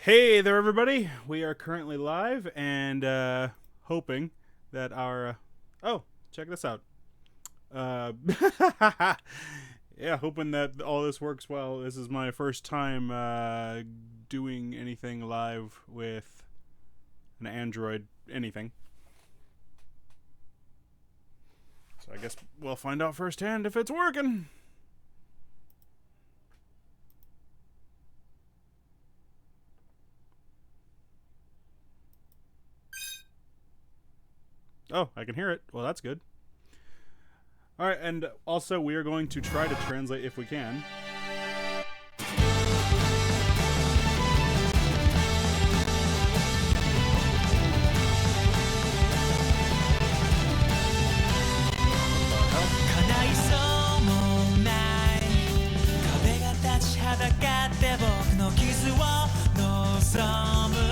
Hey there, everybody. We are currently live and hoping that our. Oh, check this out. Uh, yeah, hoping that all this works well. This is my first time doing anything live with an Android anything. So I guess we'll find out firsthand if it's working. Oh, I can hear it. Well, that's good. All right, and also we are going to try to translate if we can.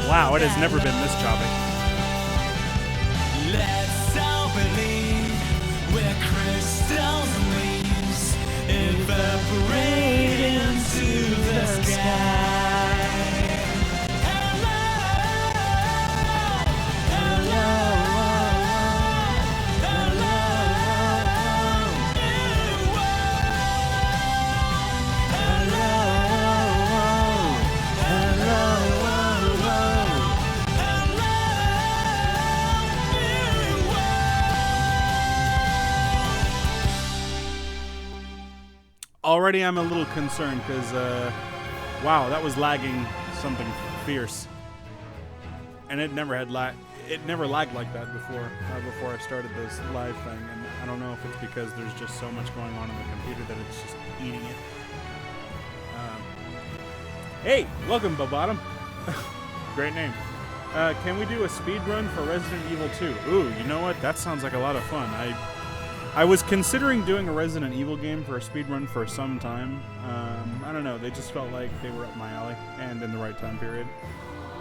Wow, it has never been this choppy. Let's all believe we're crystals leaves evaporate into the sky. Hello, hello, hello, new world. Already I'm a little concerned because, wow, that was lagging something fierce. And it never lagged like that before I started this live thing. And I don't know if it's because there's just so much going on in the computer that it's just eating it. Hey, welcome, Bottom. Great name. Can we do a speed run for Resident Evil 2? Ooh, you know what? That sounds like a lot of fun. I was considering doing a Resident Evil game for a speedrun for some time. I don't know, they just felt like they were up my alley and in the right time period.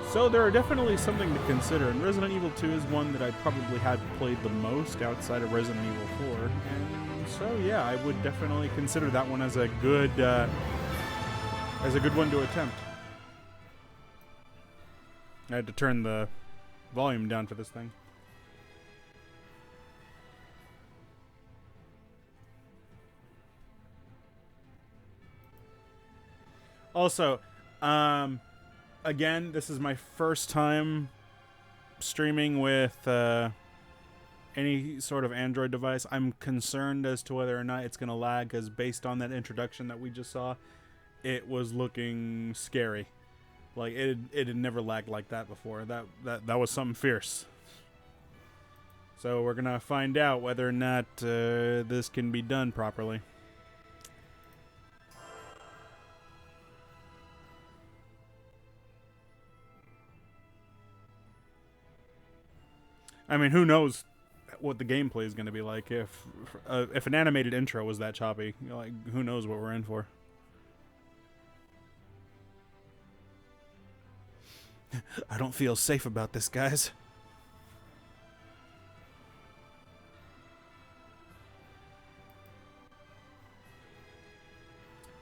So there are definitely something to consider, and Resident Evil 2 is one that I probably have played the most outside of Resident Evil 4. And so yeah, I would definitely consider that one as a good one to attempt. I had to turn the volume down for this thing. Also, again, this is my first time streaming with any sort of Android device. I'm concerned as to whether or not it's going to lag, because based on that introduction that we just saw, it was looking scary. Like, it had never lagged like that before. That was something fierce. So we're going to find out whether or not this can be done properly. I mean, who knows what the gameplay is going to be like if an animated intro was that choppy. You know, like, who knows what we're in for. I don't feel safe about this, guys.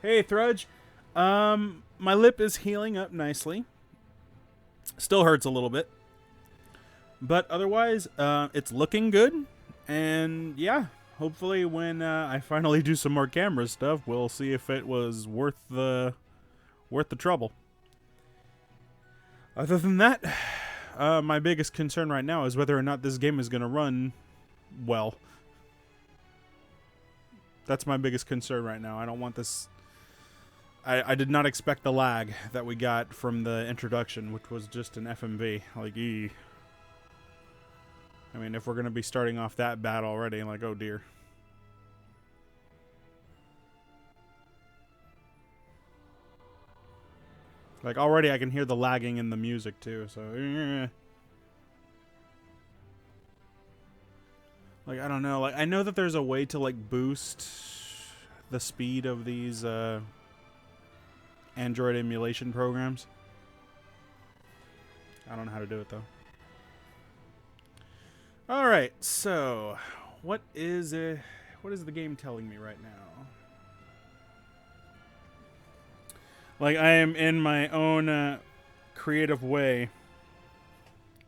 Hey, Thrudge. My lip is healing up nicely. Still hurts a little bit. But otherwise, it's looking good. And yeah, hopefully when I finally do some more camera stuff, we'll see if it was worth the trouble. Other than that, my biggest concern right now is whether or not this game is going to run well. That's my biggest concern right now. I don't want this... I did not expect the lag that we got from the introduction, which was just an FMV. Like, I mean, if we're going to be starting off that bad already, like, oh dear. Like, already I can hear the lagging in the music, too, so... Like, I don't know. Like, I know that there's a way to, like, boost the speed of these, Android emulation programs. I don't know how to do it, though. Alright, so... What is the game telling me right now? Like, I am in my own creative way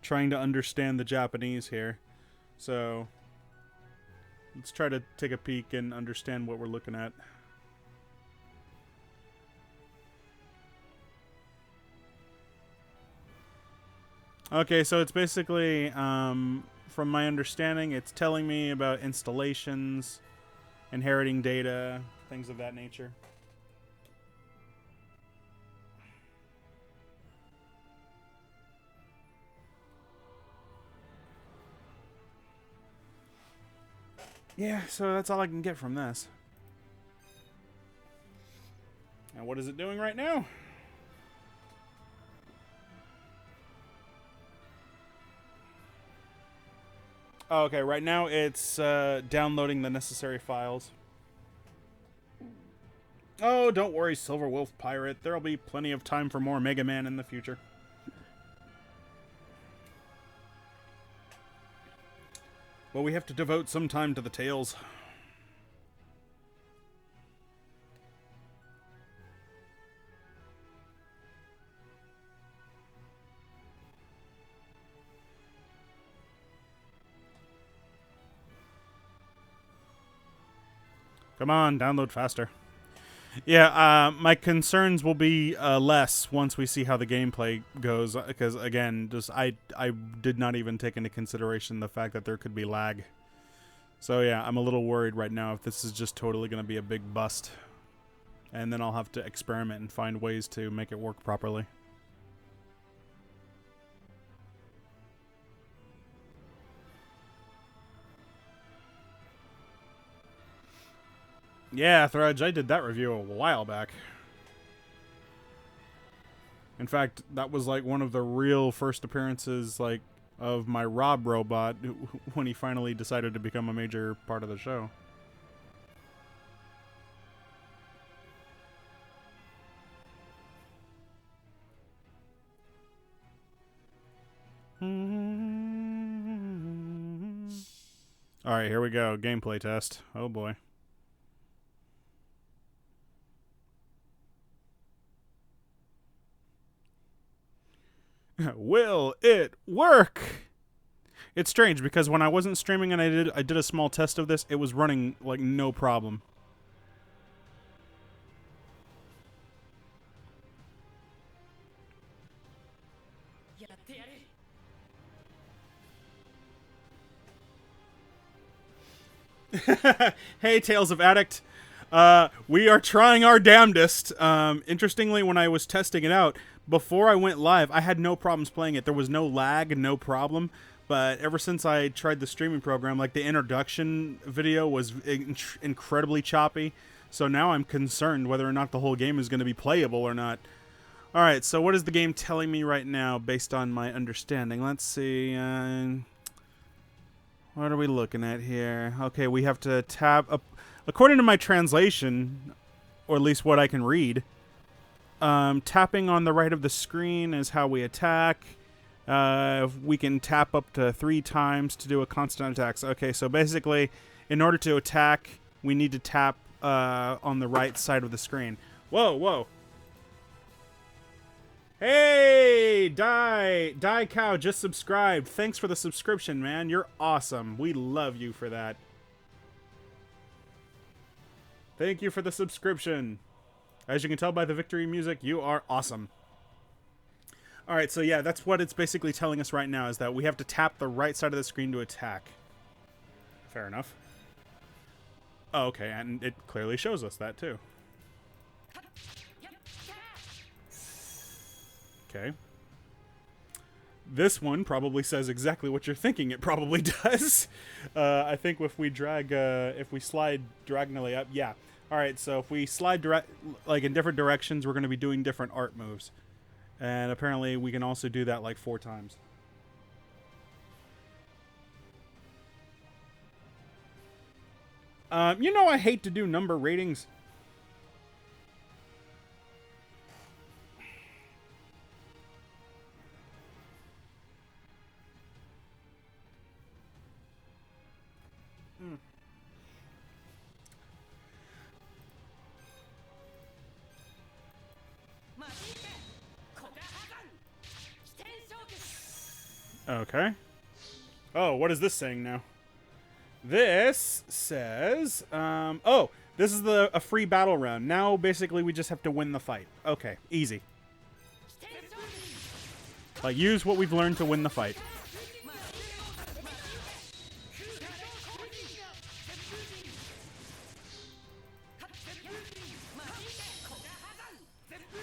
trying to understand the Japanese here. So let's try to take a peek and understand what we're looking at. Okay, so it's basically, from my understanding, it's telling me about installations, inheriting data, things of that nature. Yeah, so that's all I can get from this. And what is it doing right now? Oh, okay, right now it's downloading the necessary files. Oh, don't worry, Silver Wolf Pirate. There'll be plenty of time for more Mega Man in the future. But we have to devote some time to the Tales. Come on, download faster. Yeah, my concerns will be less once we see how the gameplay goes. Because again, just I did not even take into consideration the fact that there could be lag. So yeah, I'm a little worried right now if this is just totally going to be a big bust, and then I'll have to experiment and find ways to make it work properly. Yeah, Thrudge, I did that review a while back. In fact, that was like one of the real first appearances like of my Rob robot when he finally decided to become a major part of the show. Alright, here we go. Gameplay test. Oh boy. Will it work? It's strange because when I wasn't streaming and I did a small test of this, it was running like no problem. Hey, Tales of Addict. We are trying our damnedest. Interestingly, when I was testing it out, before I went live, I had no problems playing it. There was no lag, no problem. But ever since I tried the streaming program, like the introduction video was incredibly choppy. So now I'm concerned whether or not the whole game is going to be playable or not. Alright, so what is the game telling me right now based on my understanding? Let's see. What are we looking at here? Okay, we have to tab up. According to my translation, or at least what I can read, tapping on the right of the screen is how we attack. We can tap up to 3 times to do a constant attack. Okay, so basically, in order to attack, we need to tap on the right side of the screen. Whoa, whoa. Hey, Die Cow just subscribed. Thanks for the subscription, man. You're awesome. We love you for that. Thank you for the subscription. As you can tell by the victory music, you are awesome. Alright, so yeah, that's what it's basically telling us right now, is that we have to tap the right side of the screen to attack. Fair enough. Oh, okay, and it clearly shows us that, too. Okay. This one probably says exactly what you're thinking it probably does. I think if we slide diagonally up, yeah. Alright, so if we slide like in different directions, we're going to be doing different art moves. And apparently we can also do that like 4 times. You know I hate to do number ratings. Okay. Oh, what is this saying now? This says, oh, this is a free battle round. Now, basically, we just have to win the fight. Okay, easy. Like, use what we've learned to win the fight.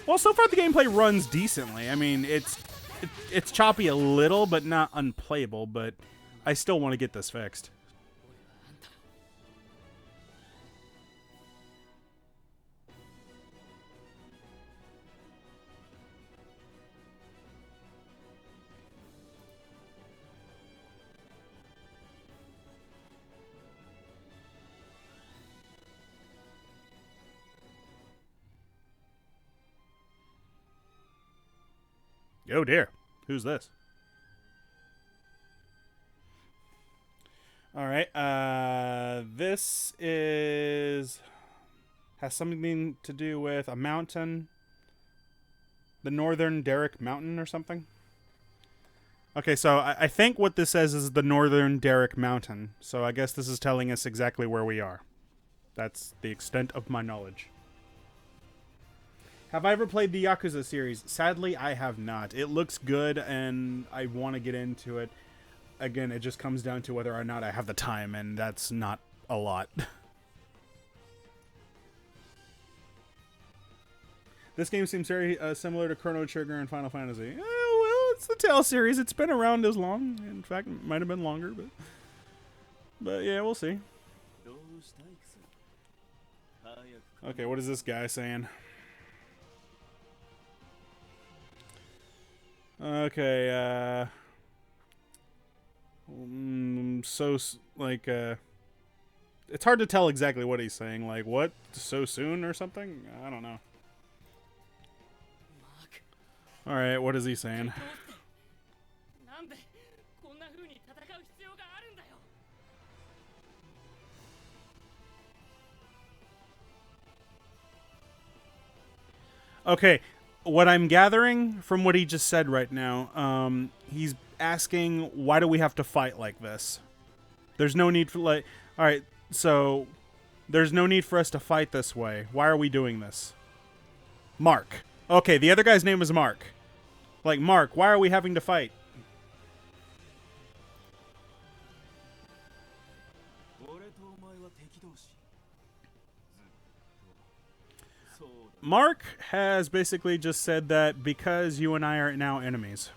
Well, so far the gameplay runs decently. I mean, it's choppy a little, but not unplayable, but I still want to get this fixed. Oh dear. Who's this? All right. This has something to do with a mountain. The Northern Derrick Mountain or something. Okay, so I think what this says is the Northern Derrick Mountain. So I guess this is telling us exactly where we are. That's the extent of my knowledge. Have I ever played the Yakuza series? Sadly, I have not. It looks good, and I want to get into it. Again, it just comes down to whether or not I have the time, and that's not a lot. This game seems very similar to Chrono Trigger and Final Fantasy. Well, it's the Tales series. It's been around as long. In fact, it might have been longer, but yeah, we'll see. Okay, what is this guy saying? Okay, it's hard to tell exactly what he's saying. Like, what? So soon or something? I don't know. Alright, what is he saying? Okay, what I'm gathering from what he just said right now, he's asking, why do we have to fight like this? There's no need for, like... Alright, so... There's no need for us to fight this way. Why are we doing this? Mark. Okay, the other guy's name is Mark. Like, Mark, why are we having to fight? Mark has basically just said that because you and I are now enemies.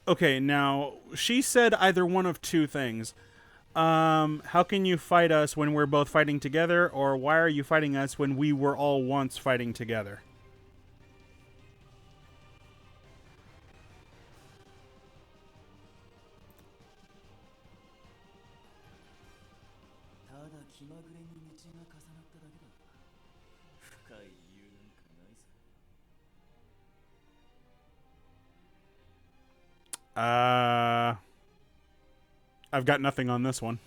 Okay, now, she said either one of two things. How can you fight us when we're both fighting together? Or why are you fighting us when we were all once fighting together? I've got nothing on this one.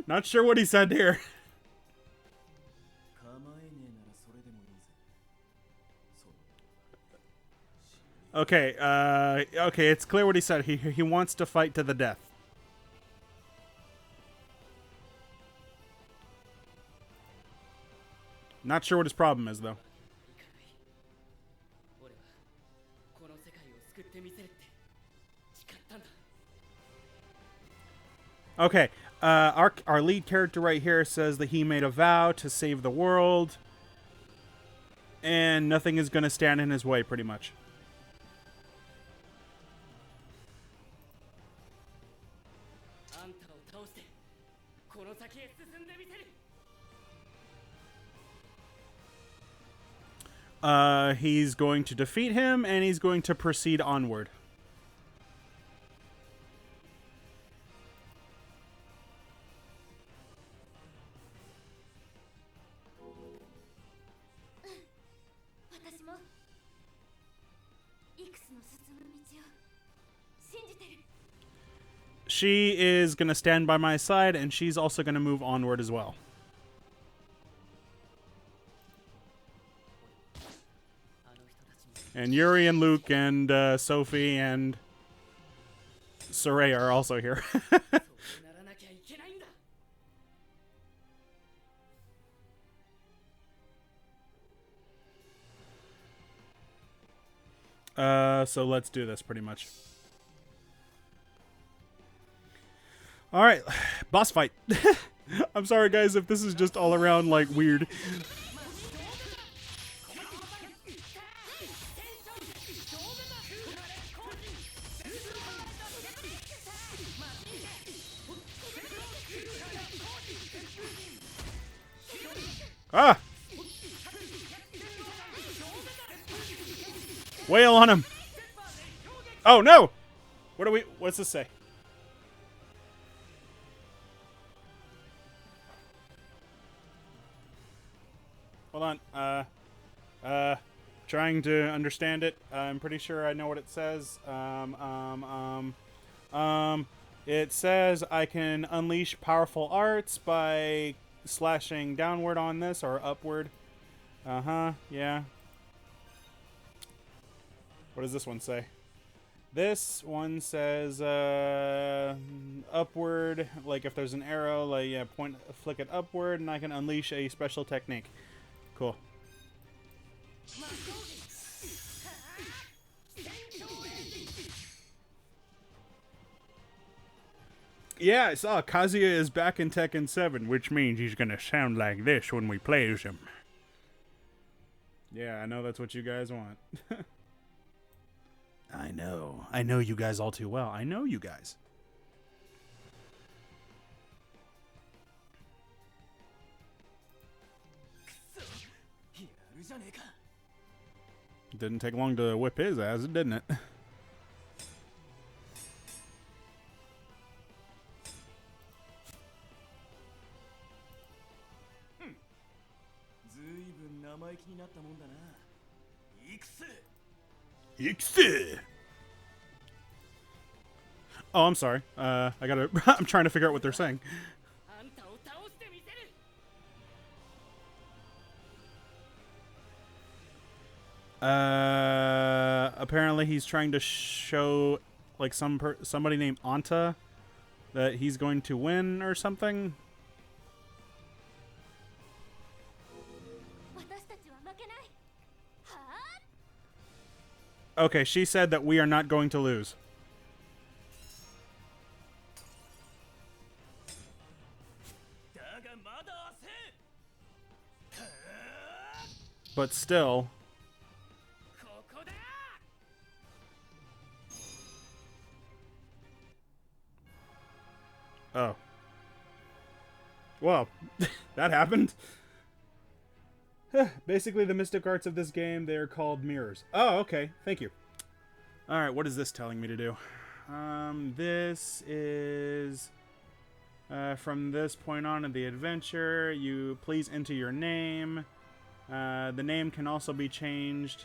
Not sure what he said here. Okay, okay, it's clear what he said. He wants to fight to the death. Not sure what his problem is, though. Okay, our lead character right here says that he made a vow to save the world, and nothing is going to stand in his way, pretty much. He's going to defeat him, and he's going to proceed onward. she is going to stand by my side, and she's also going to move onward as well. And Yuri and Luke and Sophie and Soraya are also here. So let's do this pretty much. All right, boss fight. I'm sorry, guys, if this is just all around like weird. Ah! Wail on him. Oh no! What's this say? Hold on. Trying to understand it. I'm pretty sure I know what it says. It says I can unleash powerful arts by slashing downward on this or upward. Yeah. What does this one say? This one says upward, like if there's an arrow, like yeah, flick it upward, and I can unleash a special technique. Cool. Yeah, I saw Kazuya is back in Tekken 7, which means he's gonna sound like this when we play as him. Yeah, I know that's what you guys want. I know. I know you guys all too well. I know you guys. Didn't take long to whip his ass, didn't it? Oh, I'm sorry. I gotta. I'm trying to figure out what they're saying. Apparently he's trying to show like somebody named Anta that he's going to win or something. Okay, she said that we are not going to lose. But still. Oh. Well, that happened. Basically, the mystic arts of this game, they are called mirrors. Oh, okay. Thank you. Alright, what is this telling me to do? This is... from this point on in the adventure, you please enter your name. The name can also be changed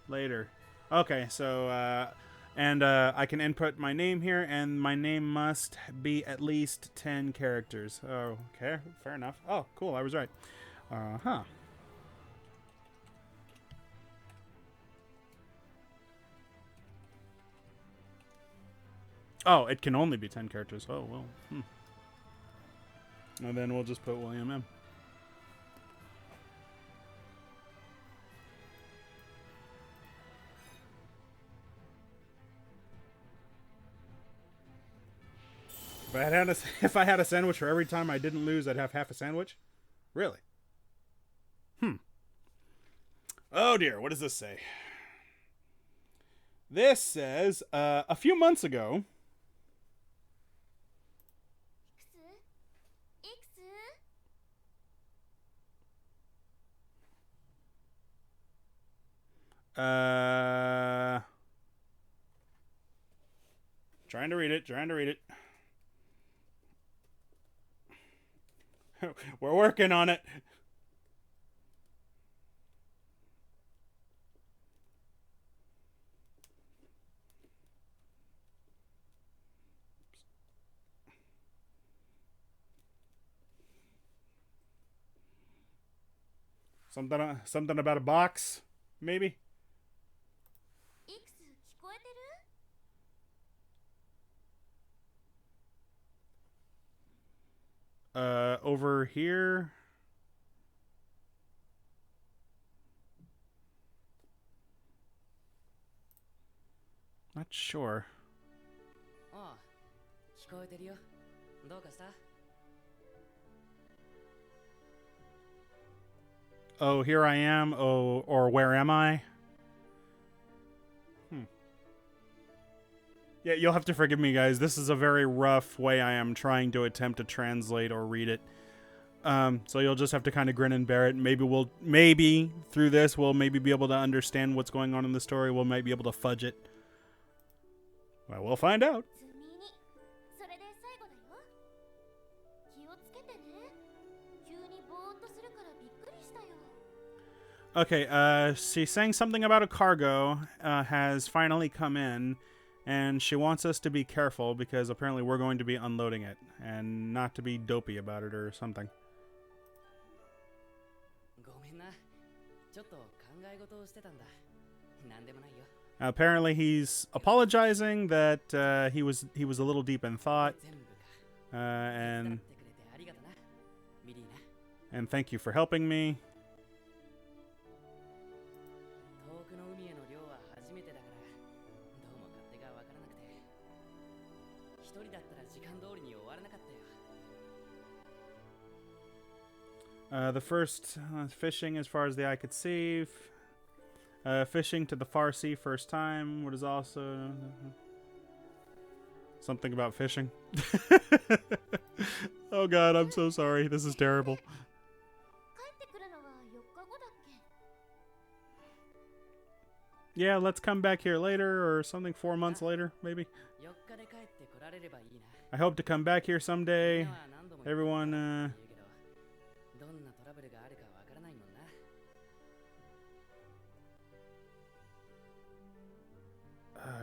later. Okay, so... I can input my name here, and my name must be at least 10 characters. Oh, okay, fair enough. Oh, cool, I was right. Uh-huh. Oh, it can only be 10 characters. Oh, well. And then we'll just put William M. If I had a sandwich for every time I didn't lose, I'd have half a sandwich? Really? Oh dear, what does this say? This says, a few months ago... Trying to read it. We're working on it. Something about a box, maybe. Over here. Not sure. Oh, here I am. Oh, or where am I? Yeah, you'll have to forgive me, guys. This is a very rough way I am trying to attempt to translate or read it. So you'll just have to kind of grin and bear it. Maybe through this, we'll maybe be able to understand what's going on in the story. We'll might be able to fudge it. Well, we'll find out. Okay, she's saying something about a cargo has finally come in, and she wants us to be careful because apparently we're going to be unloading it, and not to be dopey about it or something. Apparently he's apologizing that he was a little deep in thought, and thank you for helping me. The first fishing as far as the eye could see. Fishing to the far sea first time. What is also something about fishing. Oh god, I'm so sorry. This is terrible. Yeah, let's come back here later or something 4 months later, maybe. I hope to come back here someday. Everyone, oh,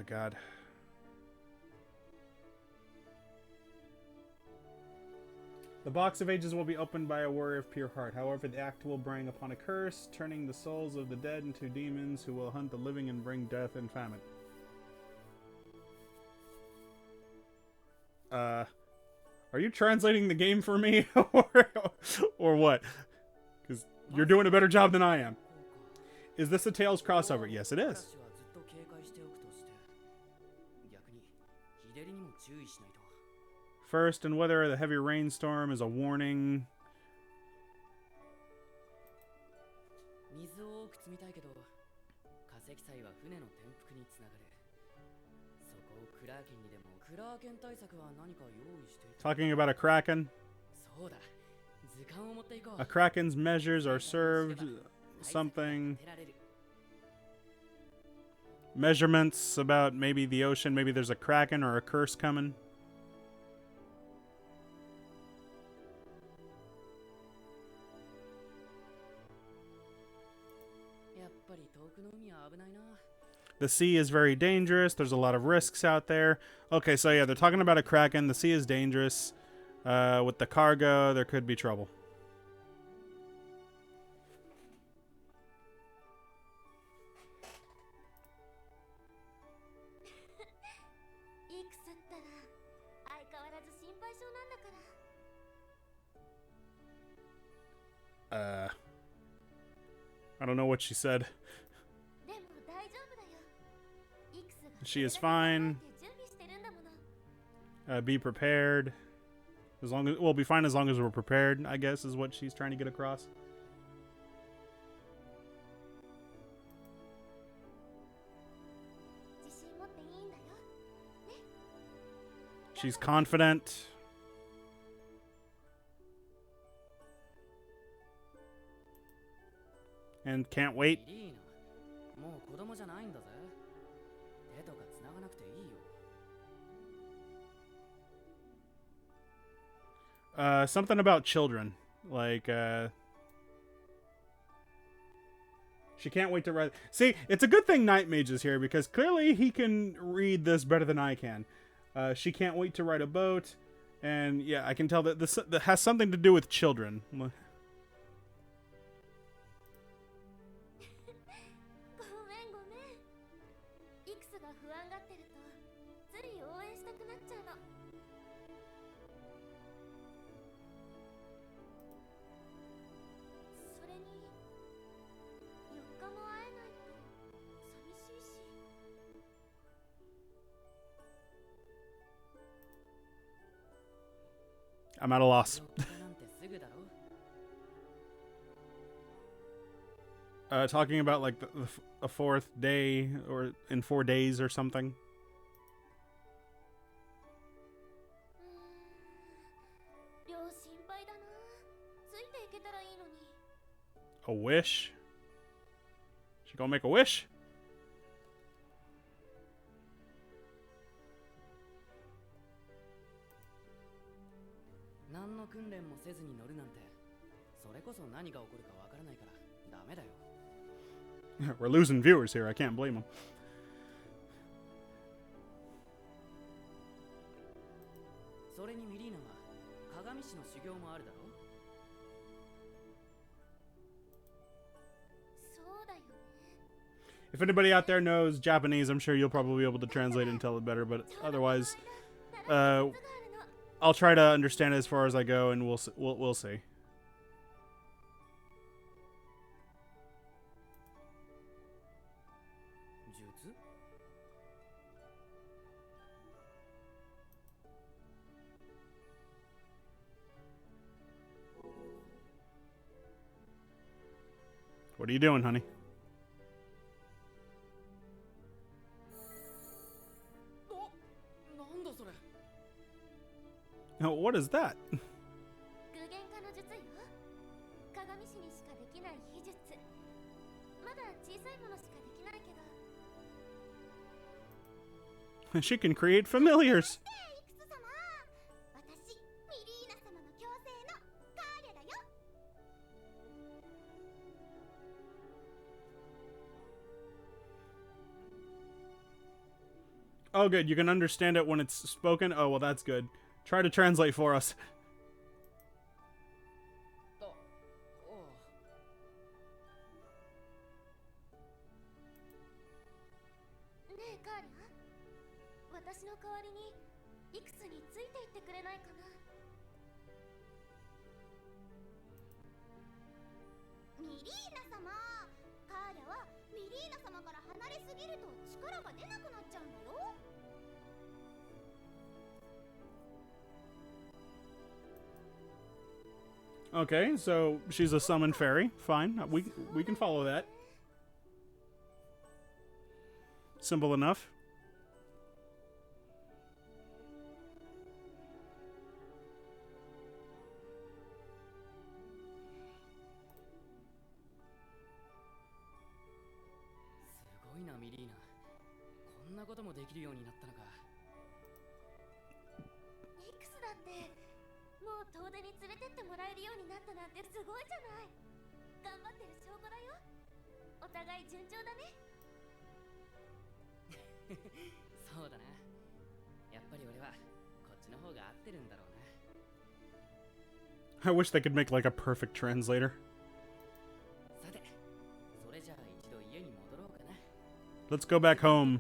God. The box of ages will be opened by a warrior of pure heart. However, the act will bring upon a curse, turning the souls of the dead into demons who will hunt the living and bring death and famine. Are you translating the game for me? or what? Because you're doing a better job than I am. Is this a Tales crossover? Yes, it is. First, and whether the heavy rainstorm is a warning. Talking about a kraken. A kraken's measures are served. Something. Measurements about maybe the ocean. Maybe there's a kraken or a curse coming. The sea is very dangerous. There's a lot of risks out there. Okay, so yeah, they're talking about a kraken. The sea is dangerous. With the cargo, there could be trouble. I don't know what she said. She is fine. Be prepared. As long as we'll be fine as long as we're prepared, I guess, is what she's trying to get across. She's confident. And can't wait. Something about children. Like, she can't wait to write. See, it's a good thing Night Mage is here because clearly he can read this better than I can. She can't wait to ride a boat. And yeah, I can tell that this has something to do with children. I'm at a loss. Talking about like a fourth day or in 4 days or something. A wish? She gonna make a wish? We're losing viewers here. I can't blame them. If anybody out there knows Japanese, I'm sure you'll probably be able to translate it and tell it better. But otherwise, I'll try to understand it as far as I go, and we'll see. What are you doing, honey? Oh, what is that? She can create familiars. Oh, good. You can understand it when it's spoken? Oh, well, that's good. Try to translate for us. Okay, so she's a summoned fairy. Fine, we can follow that. Simple enough. I wish they could make like a perfect translator. Let's go back home.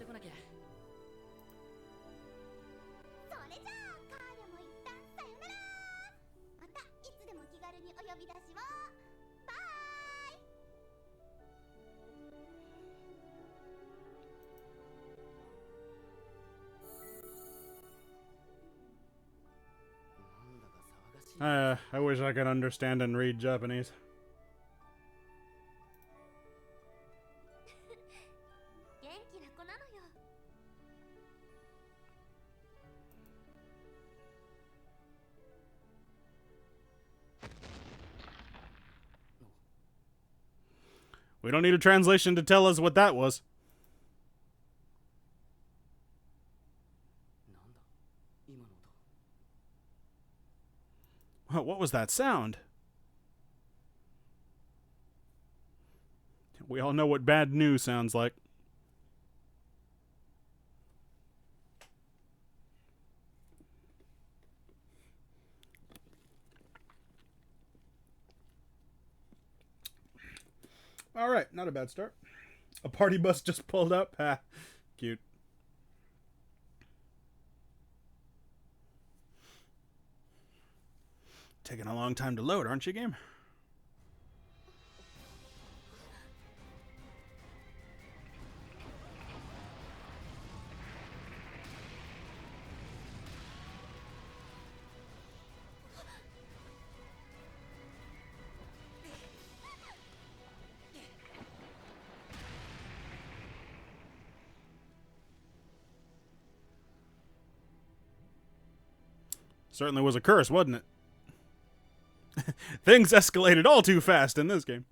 I wish I could understand and read Japanese. We don't need a translation to tell us what that was. What was that sound? We all know what bad news sounds like. All right, not a bad start. A party bus just pulled up. Ha, cute. Taking a long time to load, aren't you, game? Certainly was a curse, wasn't it? Things escalated all too fast in this game.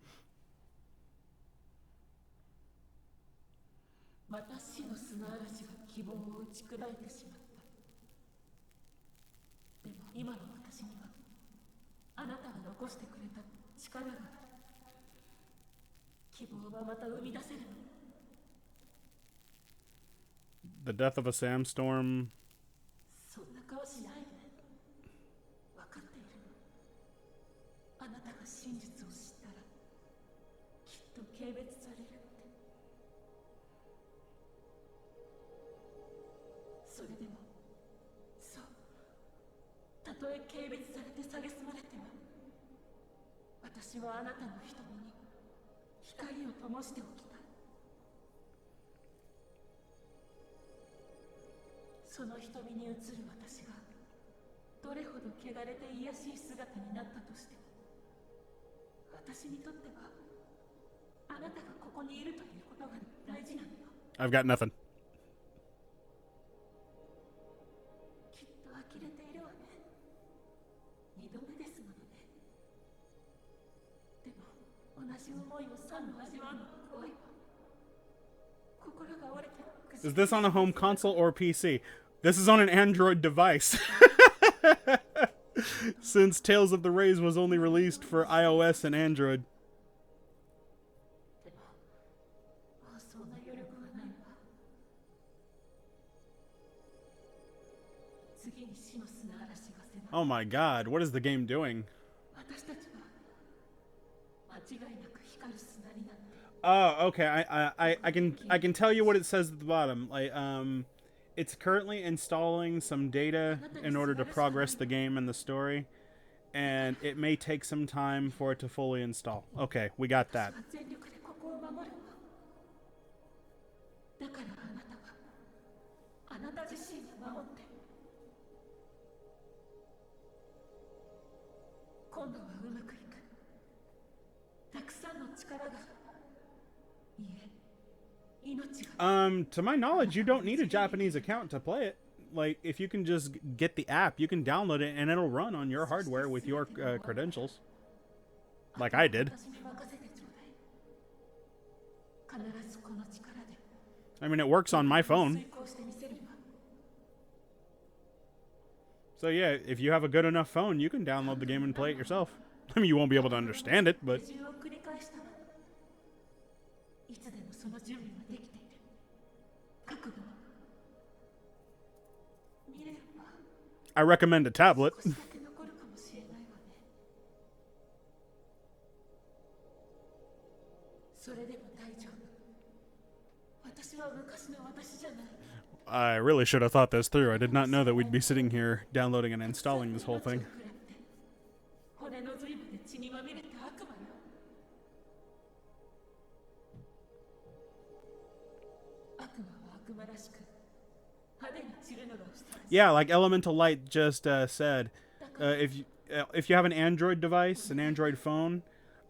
また死の砂嵐が希望を打ち砕いてしまった。でも今の私にはあなたが残してくれた力がある。希望はまた生み出せるの。The death of a sandstorm. そんな顔しないで。分かっているの。あなたが真実を知ったらきっと軽蔑されるって。それでもそう、たとえ軽蔑されて蔑まれても私はあなたの瞳に光を灯しておきたい。その瞳に映る私がどれほど汚れて卑しい姿になったとしても、私にとってはあなたがここにいるということが大事なのよ。 I've got nothing. きっと呆れているわね。二度目ですものね。でも同じ思いを3度味わうのは怖いわ。心が折れて。 Is this on a home console or PC? This is on an Android device. Since Tales of the Rays was only released for iOS and Android. でももうそんな余力はないわ。次に死の砂嵐が迫る。 Oh my god, what is the game doing? 私たちは間違いなく光る砂になって。 Oh, okay. I can tell you what it says at the bottom. Like, it's currently installing some data in order to progress the game and the story, and it may take some time for it to fully install. Okay, we got that. 全力でここを守るわ。だからあなたはあなた自身を守って。今度はうまくいく。たくさんの力が。いえ、命が。To my knowledge, you don't need a Japanese account to play it. Like, if you can just get the app, you can download it and it'll run on your hardware with your credentials. Like I did. I mean, it works on my phone. So yeah, if you have a good enough phone, you can download the game and play it yourself. I mean, you won't be able to understand it, but... I recommend a tablet. I really should have thought this through. I did not know that we'd be sitting here downloading and installing this whole thing. Yeah, like Elemental Light just said, if you have an Android device, an Android phone,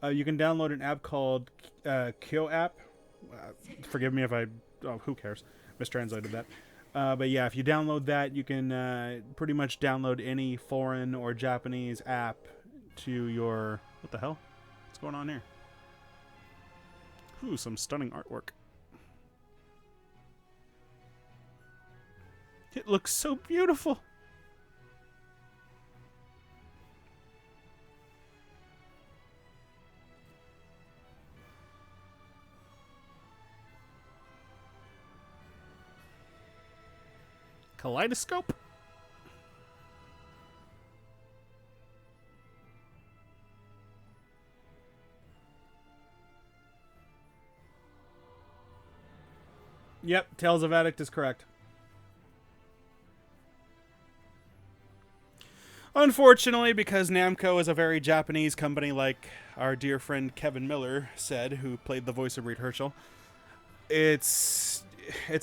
you can download an app called Kyo app. Forgive me if I... Oh, who cares? Mistranslated that. But yeah, if you download that, you can pretty much download any foreign or Japanese app to your... What the hell? What's going on here? Ooh, some stunning artwork. It looks so beautiful. Kaleidoscope? Yep, Tales of Addict is correct. Unfortunately, because Namco is a very Japanese company, like our dear friend Kevin Miller said, who played the voice of Reed Herschel, it's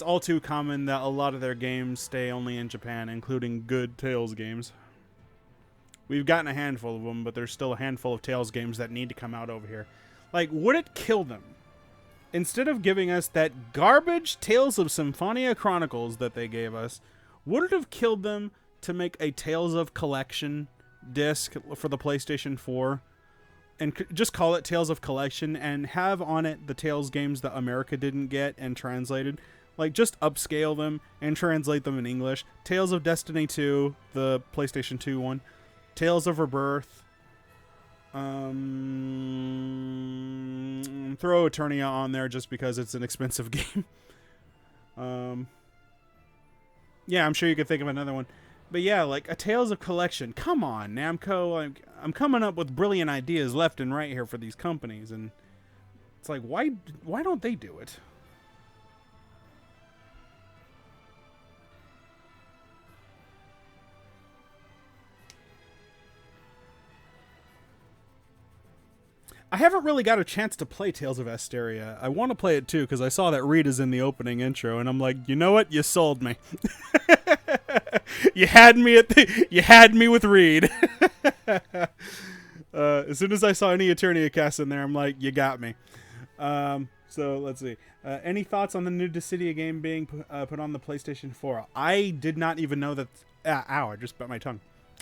all too common that a lot of their games stay only in Japan, including good Tales games. We've gotten a handful of them, but there's still a handful of Tales games that need to come out over here. Like, would it kill them? Instead of giving us that garbage Tales of Symphonia Chronicles that they gave us, would it have killed them to make a Tales of Collection disc for the PlayStation 4 and just call it Tales of Collection and have on it the Tales games that America didn't get and translated. Like, just upscale them and translate them in English. Tales of Destiny 2, the PlayStation 2 one. Tales of Rebirth. Throw Eternia on there just because it's an expensive game. Yeah, I'm sure you could think of another one. But yeah, like a Tales of Collection. Come on, Namco. I'm coming up with brilliant ideas left and right here for these companies, and it's like, why don't they do it? I haven't really got a chance to play Tales of Asteria. I want to play it too because I saw that Reed is in the opening intro, and I'm like, you know what? You sold me. You had me with Reed. As soon as I saw any Eternia cast in there, I'm like, you got me. So let's see. Any thoughts on the new Dissidia game being put on the PlayStation 4? I did not even know that. Ow! I just bit my tongue.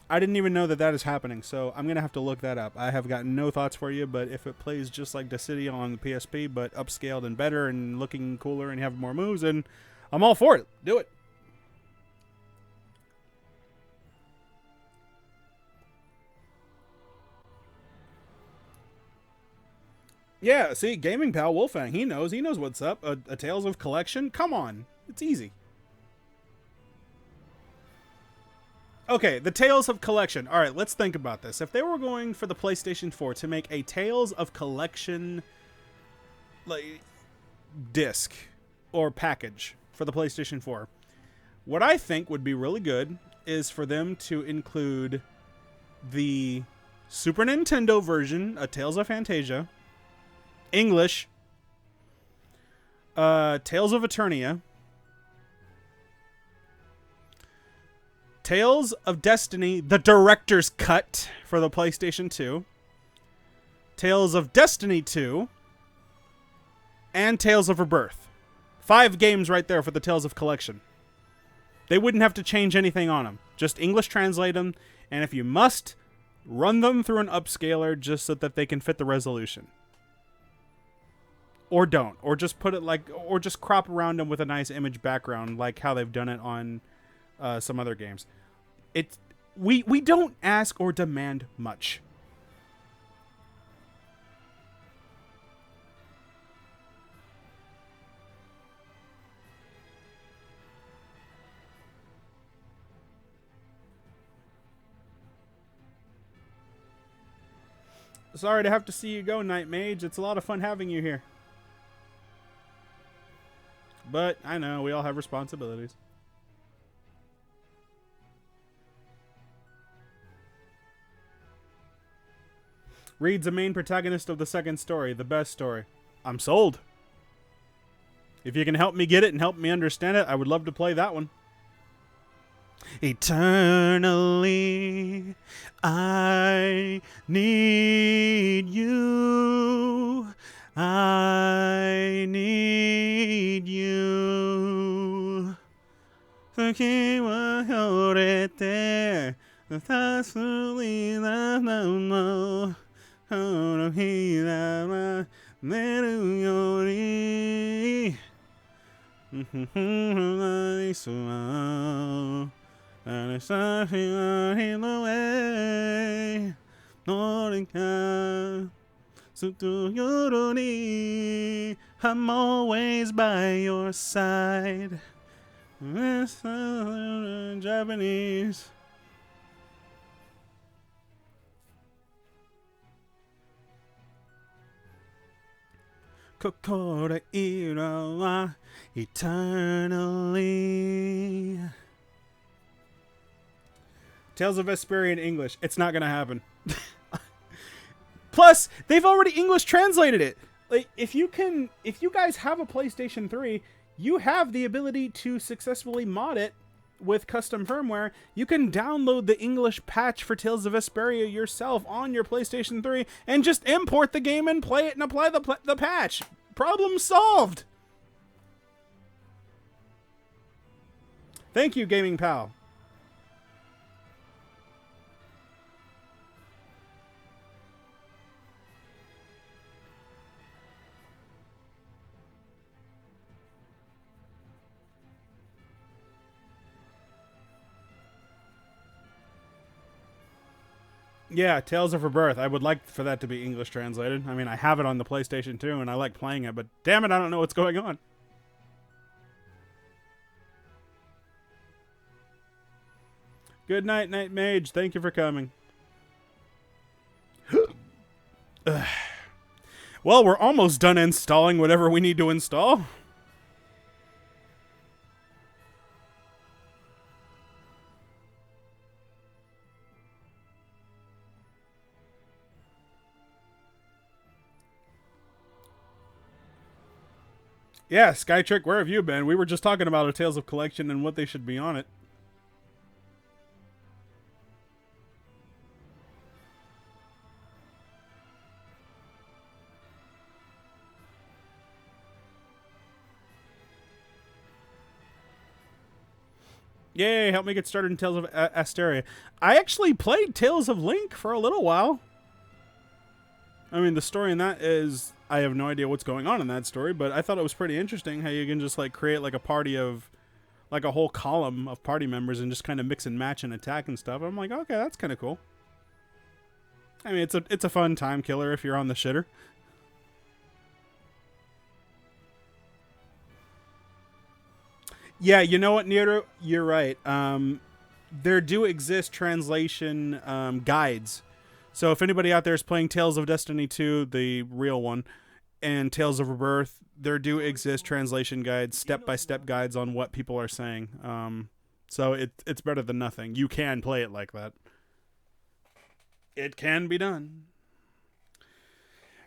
I didn't even know that is happening, so I'm going to have to look that up. I have got no thoughts for you, but if it plays just like Dissidia on the PSP, but upscaled and better and looking cooler and have more moves, then I'm all for it. Do it. Yeah, see, Gaming Pal Wolfang, he knows what's up. A Tales of Collection? Come on. It's easy. Okay, the Tales of Collection. All right, let's think about this. If they were going for the PlayStation 4 to make a Tales of Collection like disc or package for the PlayStation 4, what I think would be really good is for them to include the Super Nintendo version of Tales of Fantasia, English, Tales of Eternia, Tales of Destiny, the Director's Cut for the PlayStation 2, Tales of Destiny 2, and Tales of Rebirth. 5 games right there for the Tales of Collection. They wouldn't have to change anything on them. Just English translate them, and if you must, run them through an upscaler just so that they can fit the resolution. Or don't. Or just put it like, or just crop around them with a nice image background like how they've done it on some other games. We don't ask or demand much. Sorry to have to see you go, Night Mage. It's a lot of fun having you here. But I know, we all have responsibilities. Reed's the main protagonist of the second story, the best story. I'm sold. If you can help me get it and help me understand it, I would love to play that one. Eternally, I need you. I need you. 時は惚れて、私になの。この日は寝るより。I swear, and it's something in the way. 乗り換え to your knee. I'm always by your side. It's Japanese. Kokoro iro wa eternally. Tales of Vesperia in English. It's not gonna happen. Plus, they've already English translated it. Like, if you guys have a PlayStation 3, you have the ability to successfully mod it with custom firmware. You can download the English patch for Tales of Vesperia yourself on your PlayStation 3 and just import the game and play it and apply the patch. Problem solved. Thank you, Gaming Pal. Yeah, Tales of Rebirth. I would like for that to be English translated. I mean, I have it on the PlayStation 2, and I like playing it, but damn it, I don't know what's going on. Good night, Night Mage. Thank you for coming. Well, we're almost done installing whatever we need to install. Yeah, Skytrick, where have you been? We were just talking about a Tales of Collection and what they should be on it. Yay, help me get started in Tales of Asteria. I actually played Tales of Link for a little while. I mean, the story in that is, I have no idea what's going on in that story, but I thought it was pretty interesting how you can just like create like a party of, like a whole column of party members and just kind of mix and match and attack and stuff. I'm like, okay, that's kind of cool. I mean, it's a fun time killer if you're on the shitter. Yeah, you know what, Nero? You're right. There do exist translation guides. So if anybody out there is playing Tales of Destiny 2, the real one, and Tales of Rebirth, there do exist translation guides, step-by-step guides on what people are saying. So it's better than nothing. You can play it like that. It can be done.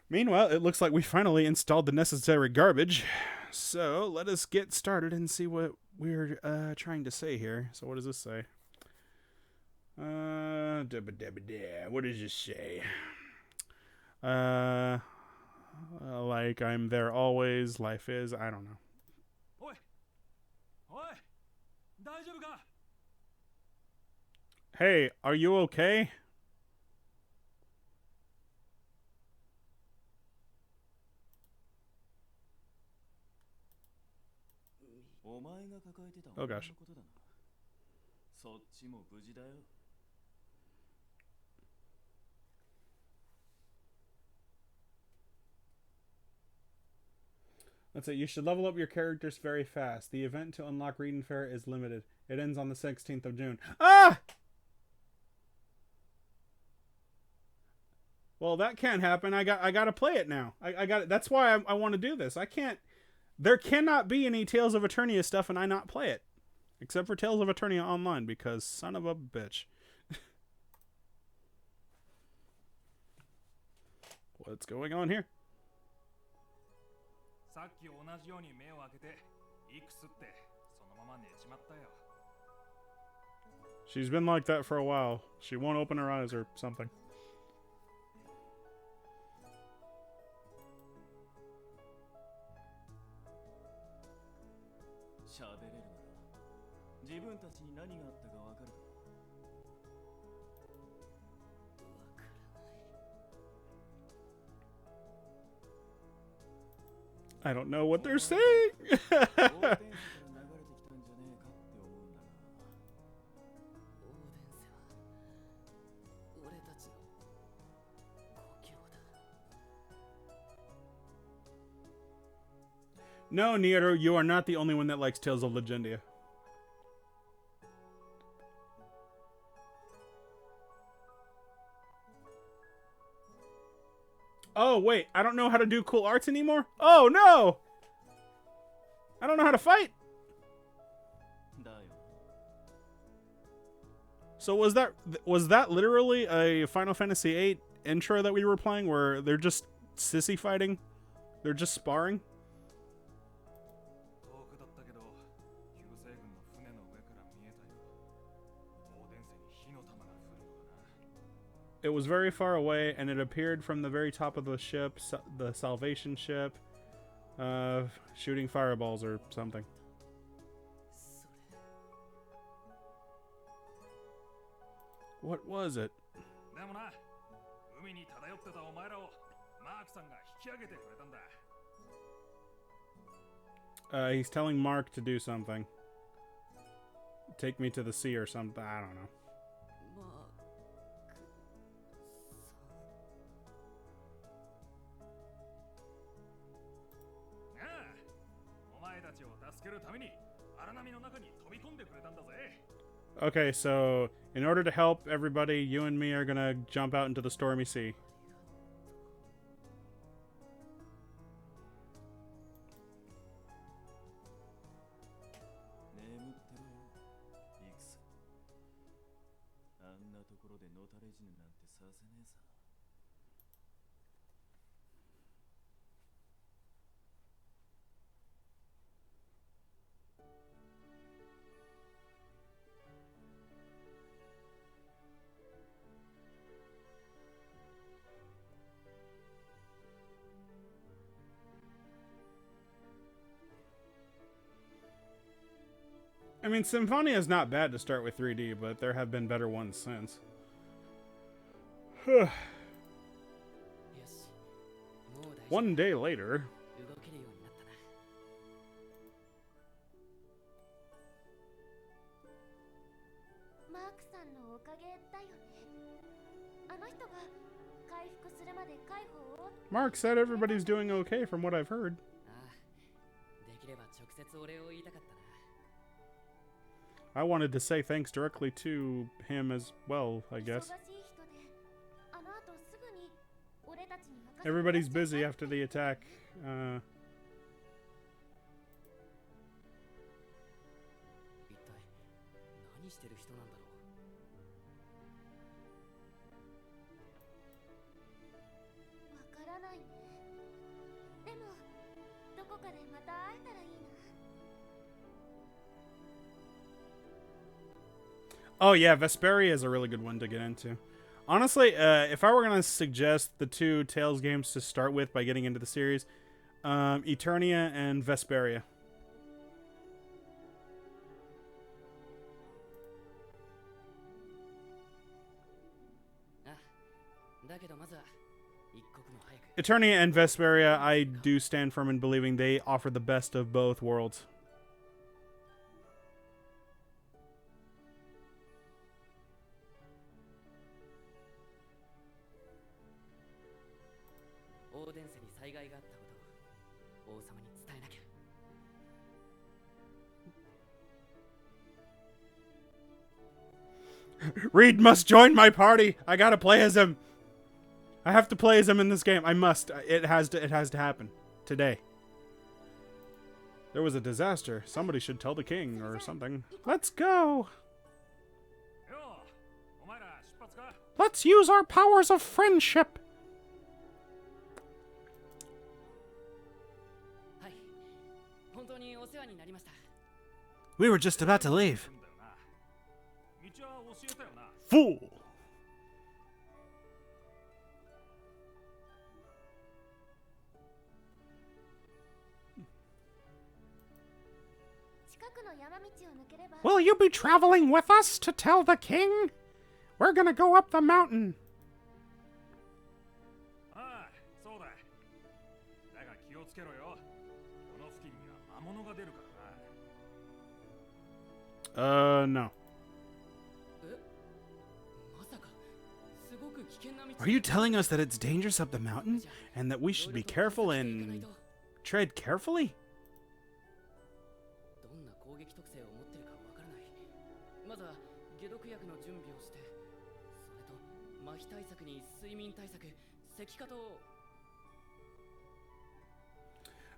Meanwhile, it looks like we finally installed the necessary garbage. So let us get started and see what we're trying to say here. So what does this say? What does this say? Like I'm there always. Life is. I don't know. Hey, are you okay? Oh gosh. Let's say you should level up your characters very fast. The event to unlock Reading Fair is limited. It ends on the 16th of June. Ah! Well, that can't happen. I got to play it now. I got it. That's why I want to do this. I can't. There cannot be any Tales of Eternia stuff and I not play it, except for Tales of Eternia Online because son of a bitch. What's going on here? She's been like that for a while. She won't open her eyes or something. I don't know what they're saying. No, Nero, you are not the only one that likes Tales of Legendia. Oh, wait. I don't know how to do cool arts anymore? Oh, no! I don't know how to fight! So was that literally a Final Fantasy VIII intro that we were playing where they're just sissy fighting? They're just sparring? It was very far away, and it appeared from the very top of the ship, the Salvation ship, shooting fireballs or something. What was it? He's telling Mark to do something. Take me to the sea or something. I don't know. Okay, so in order to help everybody, you and me are gonna jump out into the stormy sea. I mean, Symphonia is not bad to start with 3D, but there have been better ones since. One day later. Mark said everybody's doing okay from what I've heard. I wanted to say thanks directly to him as well, I guess. Everybody's busy after the attack. Oh yeah, Vesperia is a really good one to get into. Honestly, if I were going to suggest the two Tales games to start with by getting into the series, Eternia and Vesperia. Eternia and Vesperia, I do stand firm in believing they offer the best of both worlds. Reed must join my party. I gotta play as him. I have to play as him in this game. I must. It has to happen today. There was a disaster. Somebody should tell the king or something. Let's go. Let's use our powers of friendship. We were just about to leave. Fool! Will you be traveling with us to tell the king? We're gonna go up the mountain. No. Are you telling us that it's dangerous up the mountain and that we should be careful and tread carefully?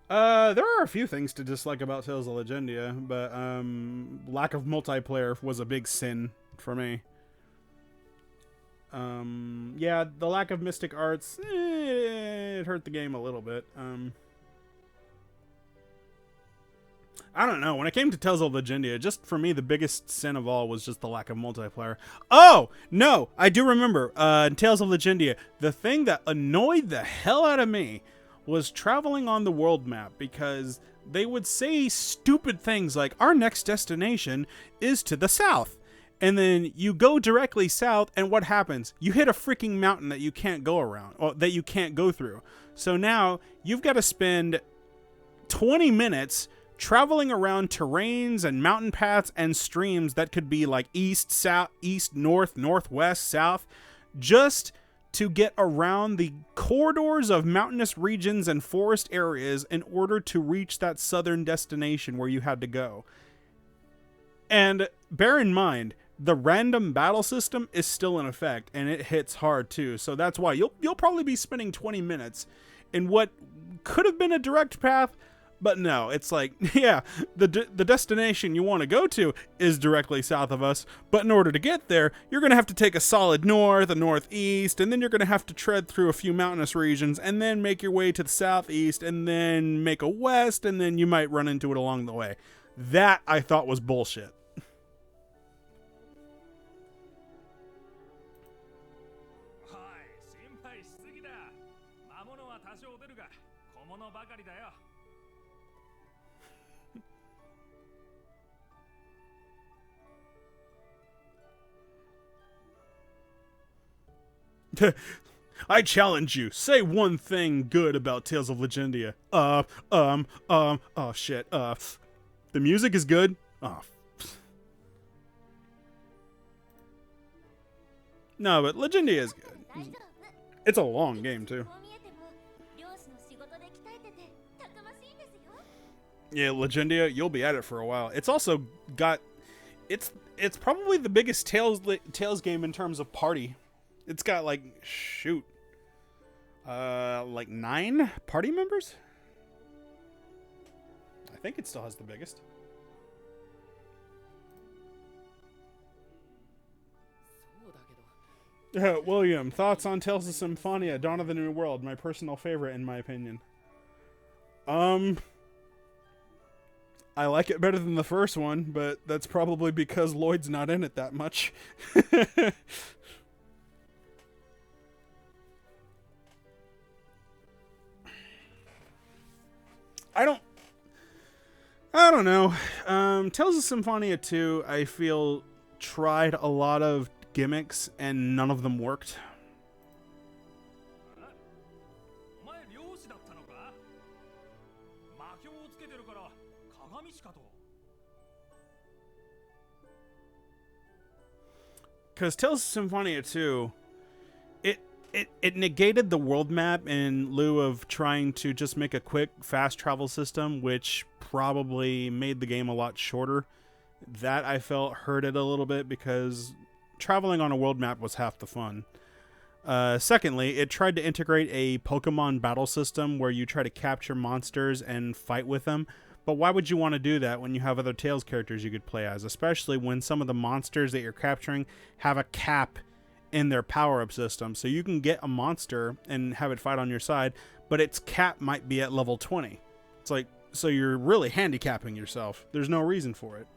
There are a few things to dislike about Tales of Legendia, but lack of multiplayer was a big sin for me. Yeah, the lack of Mystic Arts, it hurt the game a little bit. I don't know. When it came to Tales of Legendia, just for me, the biggest sin of all was just the lack of multiplayer. Oh, no, I do remember, in Tales of Legendia, the thing that annoyed the hell out of me was traveling on the world map, because they would say stupid things like, our next destination is to the south. And then you go directly south, and what happens? You hit a freaking mountain that you can't go around, or that you can't go through. So now you've got to spend 20 minutes traveling around terrains and mountain paths and streams that could be like east, south, east, north, northwest, south, just to get around the corridors of mountainous regions and forest areas in order to reach that southern destination where you had to go. And bear in mind, the random battle system is still in effect, and it hits hard too. So that's why you'll probably be spending 20 minutes in what could have been a direct path, but no, it's like, yeah, the destination you want to go to is directly south of us, but in order to get there, you're going to have to take a solid north, a northeast, and then you're going to have to tread through a few mountainous regions, and then make your way to the southeast, and then make a west, and then you might run into it along the way. That I thought was bullshit. I challenge you. Say one thing good about Tales of Legendia. Oh shit. The music is good. Oh. No, but Legendia is good. It's a long game too. Yeah, Legendia, you'll be at it for a while. It's also got, it's probably the biggest Tales game in terms of party. It's got like, shoot, like 9 party members? I think it still has the biggest. William, thoughts on Tales of Symphonia, Dawn of the New World, my personal favorite in my opinion. I like it better than the first one, but that's probably because Lloyd's not in it that much. I don't know. Tales of Symphonia 2, I feel, tried a lot of gimmicks and none of them worked. Because Tales of Symphonia 2, it negated the world map in lieu of trying to just make a quick, fast travel system, which probably made the game a lot shorter. That, I felt, hurt it a little bit because traveling on a world map was half the fun. Secondly, it tried to integrate a Pokemon battle system where you try to capture monsters and fight with them. But why would you want to do that when you have other Tales characters you could play as? Especially when some of the monsters that you're capturing have a cap in their power-up system. So you can get a monster and have it fight on your side, but its cap might be at level 20. It's like, so you're really handicapping yourself. There's no reason for it.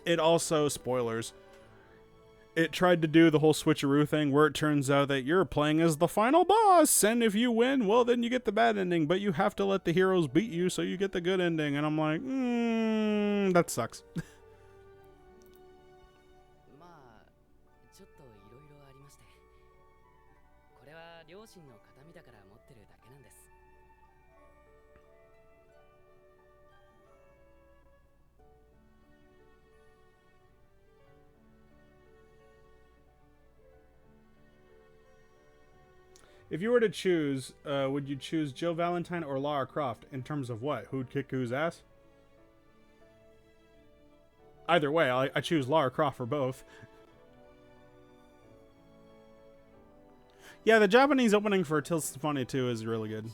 It also, spoilers, it tried to do the whole switcheroo thing where it turns out that you're playing as the final boss, and if you win, well, then you get the bad ending, but you have to let the heroes beat you so you get the good ending. And I'm like, that sucks. If you were to choose, would you choose Jill Valentine or Lara Croft in terms of what? Who'd kick whose ass? Either way, I choose Lara Croft for both. Yeah, the Japanese opening for Tales of Symphonia 2 is really good.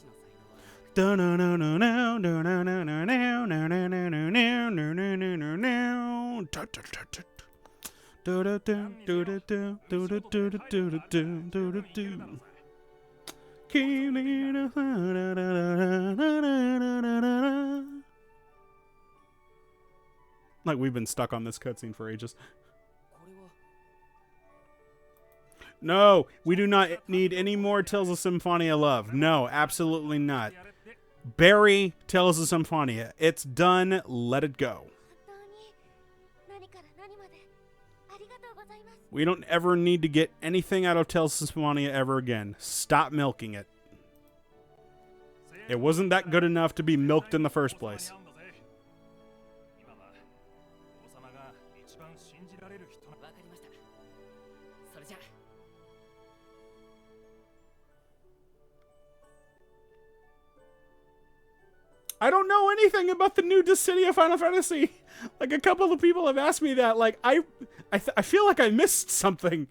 Like we've been stuck on this cutscene for ages. No, we do not need any more Tales of Symphonia love. No, absolutely not. Bury Tales of Symphonia. It's done. Let it go. We don't ever need to get anything out of Tales of Symphonia ever again. Stop milking it. It wasn't that good enough to be milked in the first place. I don't know anything about the new Dissidia Final Fantasy. Like, a couple of people have asked me that. Like, I feel like I missed something.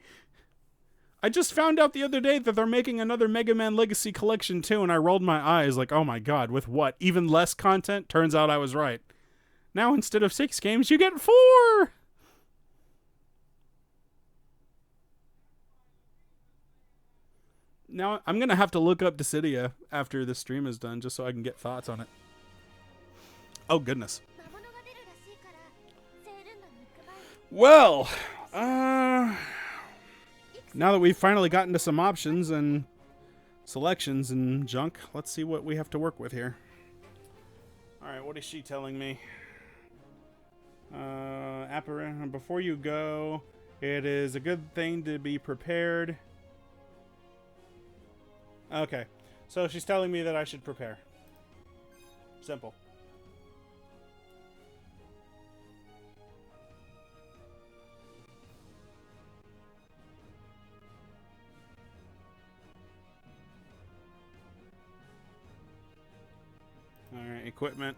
I just found out the other day that they're making another Mega Man Legacy Collection too, and I rolled my eyes like, oh my god, with what? Even less content? Turns out I was right. Now, instead of 6 games, you get 4! Now, I'm going to have to look up Dissidia after the stream is done, just so I can get thoughts on it. Oh, goodness. Well, now that we've finally gotten to some options and selections and junk, let's see what we have to work with here. Alright, what is she telling me? Before you go, it is a good thing to be prepared. Okay, so she's telling me that I should prepare. Simple. Alright, equipment.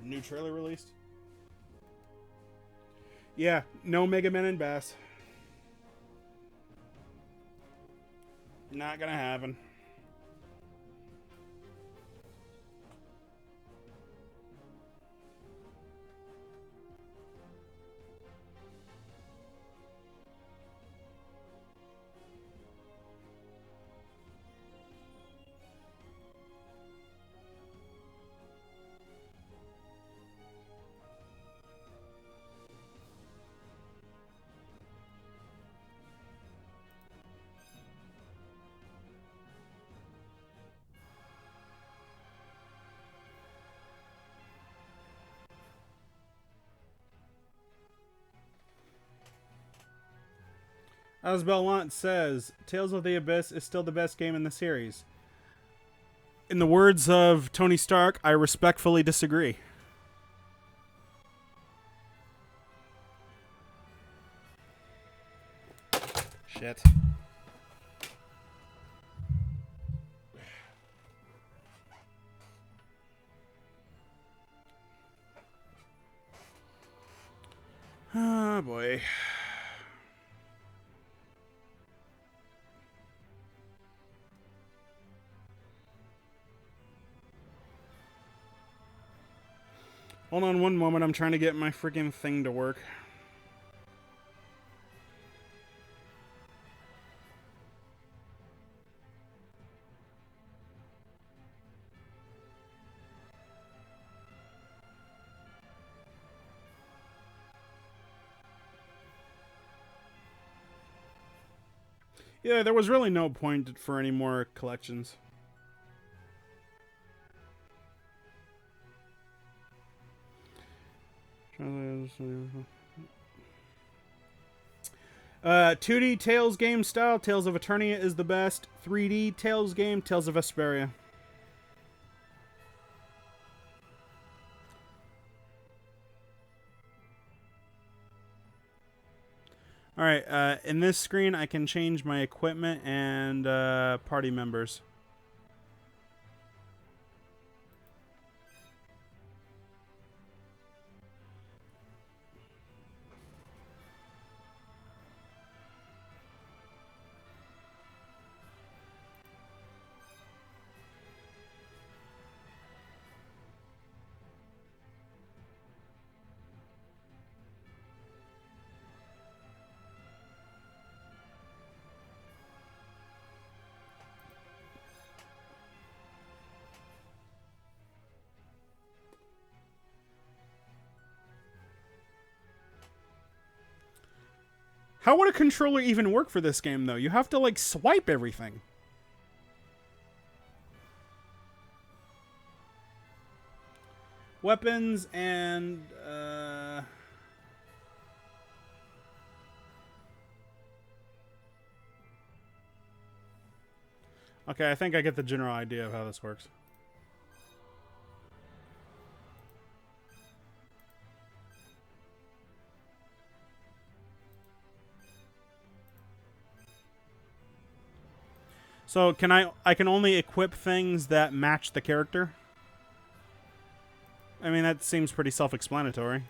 New trailer released? Yeah, no Mega Man and Bass. Not gonna happen. As Belmont says, Tales of the Abyss is still the best game in the series. In the words of Tony Stark, I respectfully disagree. Shit. Oh boy. Hold on one moment, I'm trying to get my freaking thing to work. Yeah, there was really no point for any more collections. Uh, 2D Tales game style, Tales of Eternia is the best. 3D Tales game, Tales of Vesperia. Alright, in this screen I can change my equipment and party members. How would a controller even work for this game, though? You have to, like, swipe everything. Weapons and, Okay, I think I get the general idea of how this works. So can I can only equip things that match the character? I mean, that seems pretty self-explanatory.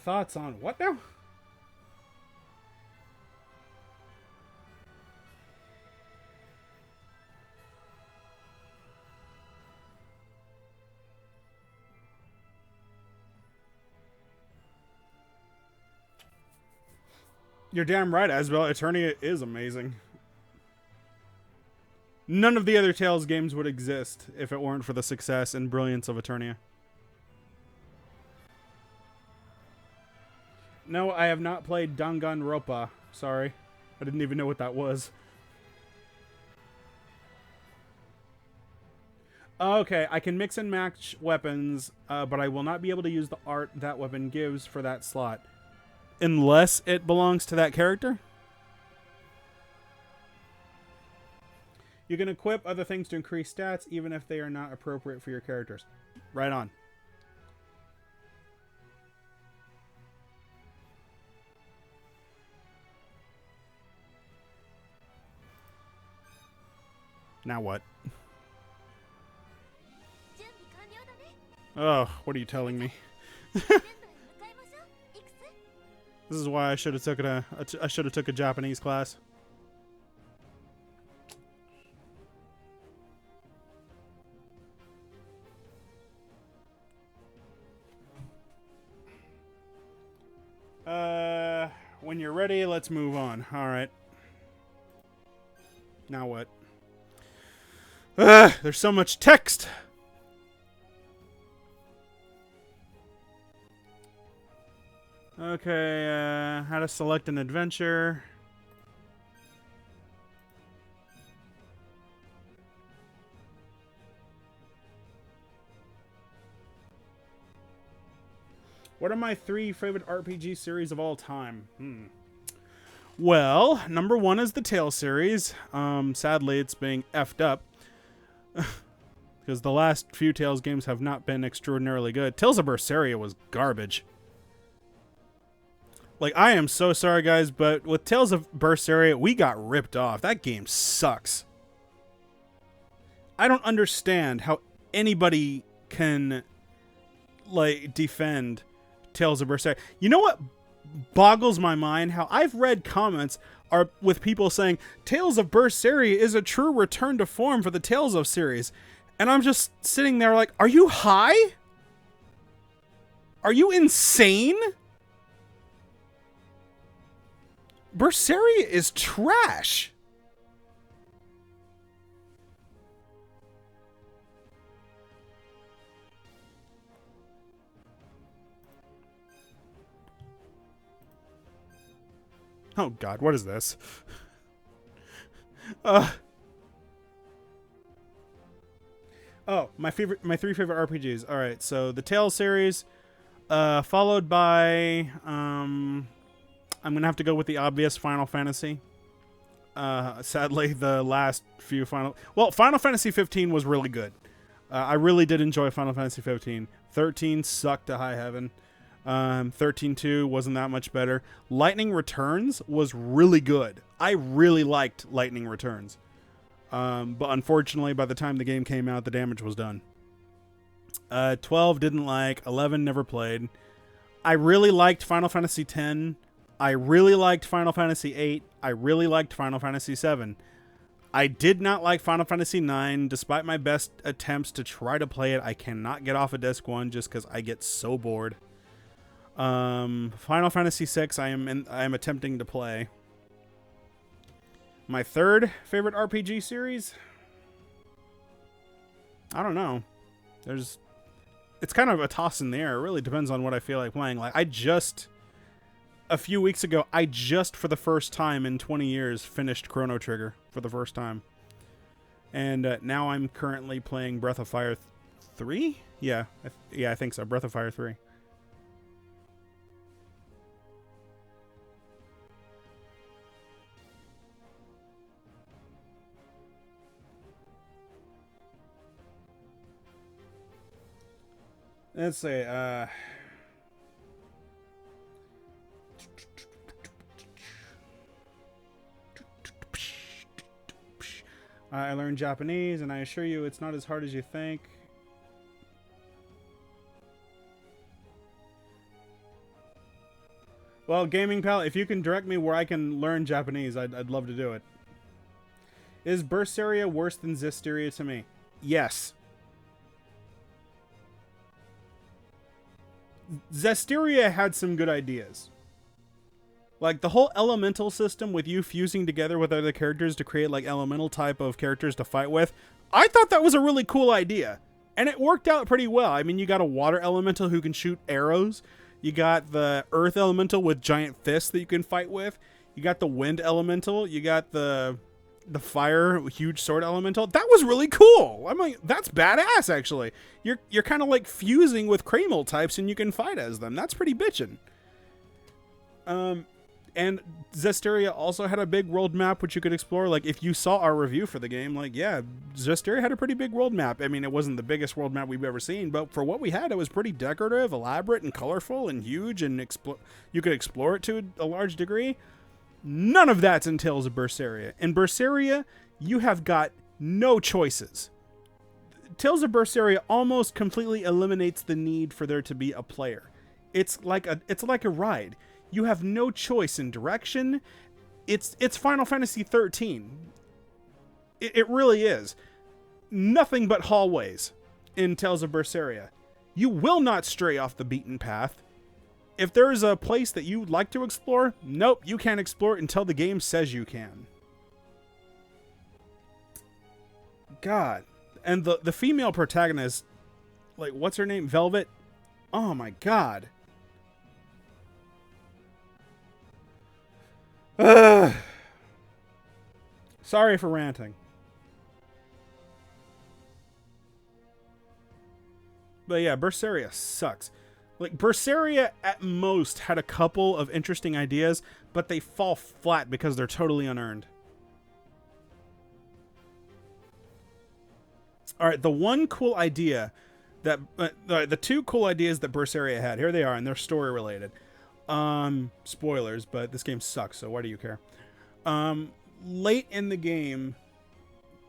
Thoughts on what now? You're damn right, Asbel. Eternia is amazing. None of the other Tales games would exist if it weren't for the success and brilliance of Eternia. No, I have not played Danganronpa. Sorry. I didn't even know what that was. Okay, I can mix and match weapons, but I will not be able to use the art that weapon gives for that slot. Unless it belongs to that character? You can equip other things to increase stats, even if they are not appropriate for your characters. Right on. Now what? Oh, what are you telling me? This is why I should have took a Japanese class. When you're ready, let's move on. All right. Now what? There's so much text. Okay, how to select an adventure. What are my 3 favorite RPG series of all time? Well, number 1 is the Tales series. Sadly, it's being effed up. Because the last few Tales games have not been extraordinarily good. Tales of Berseria was garbage. Like, I am so sorry, guys, but with Tales of Berseria, we got ripped off. That game sucks. I don't understand how anybody can, like, defend Tales of Berseria. You know what boggles my mind? How I've read comments are with people saying Tales of Berseria is a true return to form for the Tales of series. And I'm just sitting there like, are you high? Are you insane? Berseria is trash. Oh God, what is this? Oh, my 3 favorite RPGs. All right, so the Tales series, followed by I'm gonna have to go with the obvious Final Fantasy. Sadly, the last few Final Fantasy 15 was really good. I really did enjoy Final Fantasy 15. 13 sucked to high heaven. 13-2 wasn't that much better. Lightning Returns was really good. I really liked Lightning Returns. But unfortunately, by the time the game came out, the damage was done. 12 didn't like. 11 never played. I really liked Final Fantasy 10. I really liked Final Fantasy 8. I really liked Final Fantasy 7. I did not like Final Fantasy 9. Despite my best attempts to try to play it, I cannot get off of Disc 1 just because I get so bored. Final Fantasy 6 I am attempting to play. My 3rd favorite RPG series? I don't know. It's kind of a toss in the air. It really depends on what I feel like playing. Like, a few weeks ago, I just, for the first time in 20 years, finished Chrono Trigger for the first time. And now I'm currently playing Breath of Fire 3? Yeah, I think so. Breath of Fire 3. Let's see. I learned Japanese, and I assure you it's not as hard as you think. Well, Gaming Pal, if you can direct me where I can learn Japanese, I'd love to do it. Is Berseria worse than Zestiria to me? Yes. Zestiria had some good ideas. Like, the whole elemental system with you fusing together with other characters to create, like, elemental type of characters to fight with, I thought that was a really cool idea. And it worked out pretty well. I mean, you got a water elemental who can shoot arrows. You got the earth elemental with giant fists that you can fight with. You got the wind elemental. You got the fire huge sword elemental. That was really cool. I'm like, that's badass, actually. You're kind of like fusing with Kramal types and you can fight as them. That's pretty bitchin'. And Zestiria also had a big world map which you could explore. Like, if you saw our review for the game, like, yeah, Zestiria had a pretty big world map. I mean, it wasn't the biggest world map we've ever seen, but for what we had, it was pretty decorative, elaborate, and colorful, and huge, and you could explore it to a large degree. None of that's in Tales of Berseria. In Berseria, you have got no choices. Tales of Berseria almost completely eliminates the need for there to be a player. It's like a ride. You have no choice in direction. It's Final Fantasy 13. It really is. Nothing but hallways in Tales of Berseria. You will not stray off the beaten path. If there is a place that you'd like to explore, nope, you can't explore it until the game says you can. God. And the female protagonist, like, what's her name? Velvet? Oh my god. Sorry for ranting. But yeah, Berseria sucks. Like, Berseria at most had a couple of interesting ideas, but they fall flat because they're totally unearned. Alright, the one cool idea that... the two cool ideas that Berseria had, here they are, and they're story related. Spoilers, but this game sucks, so why do you care? Late in the game,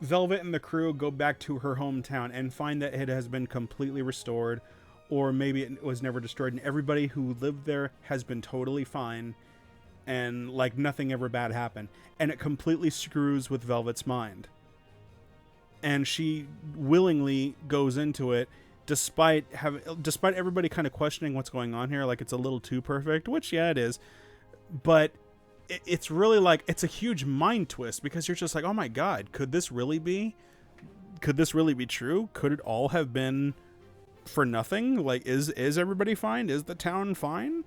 Velvet and the crew go back to her hometown and find that it has been completely restored, or maybe it was never destroyed, and everybody who lived there has been totally fine, and like nothing ever bad happened. And it completely screws with Velvet's mind. And she willingly goes into it, despite everybody kind of questioning what's going on here, like it's a little too perfect, which yeah, it is. But it's really like, it's a huge mind twist, because you're just like, oh my god, could this really be true? Could it all have been for nothing? Like, is everybody fine? Is the town fine?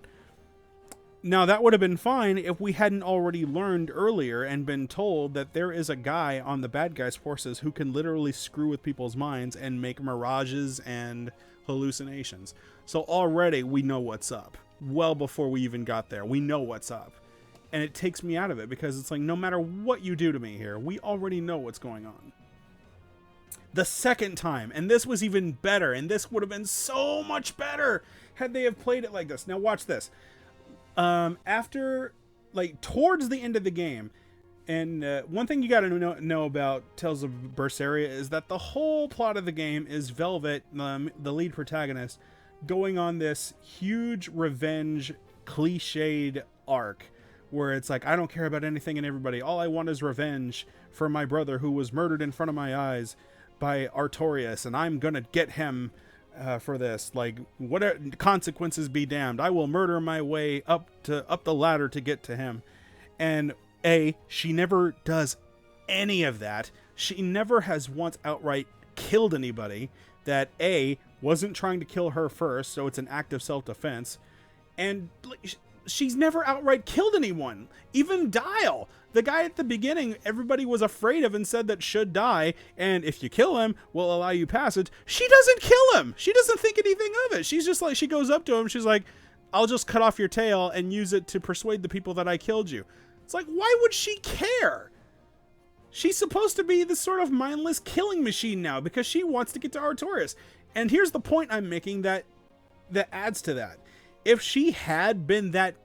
Now, that would have been fine if we hadn't already learned earlier and been told that there is a guy on the bad guys' forces who can literally screw with people's minds and make mirages and hallucinations. So already we know what's up. Well before we even got there, we know what's up. And it takes me out of it, because it's like, no matter what you do to me here, we already know what's going on. The second time, and this was even better, and this would have been so much better had they have played it like this. Now watch this. After, like, towards the end of the game, and one thing you gotta know about Tales of Berseria is that the whole plot of the game is Velvet, the lead protagonist, going on this huge revenge cliched arc, where it's like, I don't care about anything and everybody. All I want is revenge for my brother who was murdered in front of my eyes by Artorias, and I'm gonna get him for this. Like, what consequences be damned. I will murder my way up the ladder to get to him. And she never does any of that. She never has once outright killed anybody that wasn't trying to kill her first, so it's an act of self-defense. And she's never outright killed anyone. Even Dial. The guy at the beginning, everybody was afraid of and said that should die, and if you kill him, we'll allow you passage. She doesn't kill him. She doesn't think anything of it. She's just like, she goes up to him. She's like, I'll just cut off your tail and use it to persuade the people that I killed you. It's like, why would she care? She's supposed to be this sort of mindless killing machine now because she wants to get to Artorias. And here's the point I'm making that adds to that. If she had been that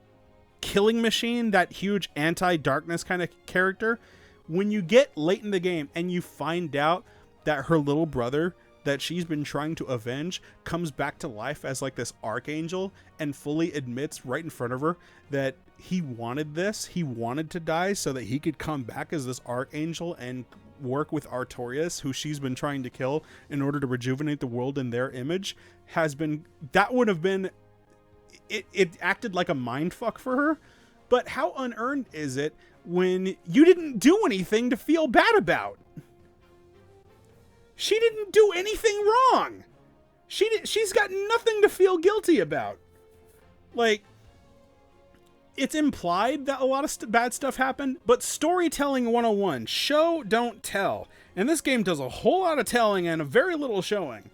killing machine, that huge anti-darkness kind of character, when you get late in the game and you find out that her little brother that she's been trying to avenge comes back to life as like this archangel and fully admits right in front of her that he wanted this, he wanted to die so that he could come back as this archangel and work with Artorias, who she's been trying to kill in order to rejuvenate the world in their image, that would have been, it acted like a mind fuck for her. But how unearned is it when you didn't do anything to feel bad about? She didn't do anything wrong. She's got nothing to feel guilty about. Like, it's implied that a lot of bad stuff happened, but storytelling 101, show, don't tell. And this game does a whole lot of telling and a very little showing.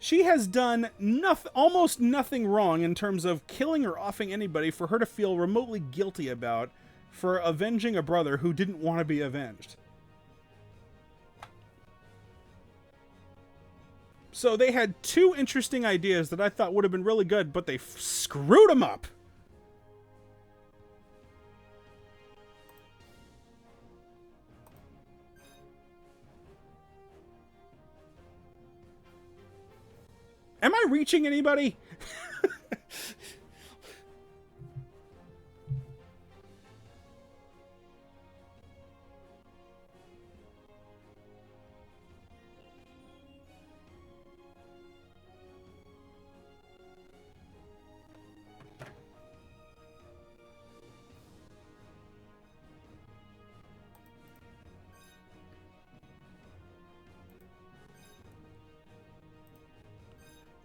She has done almost nothing wrong in terms of killing or offing anybody for her to feel remotely guilty about for avenging a brother who didn't want to be avenged. So they had two interesting ideas that I thought would have been really good, but they screwed them up. Am I reaching anybody?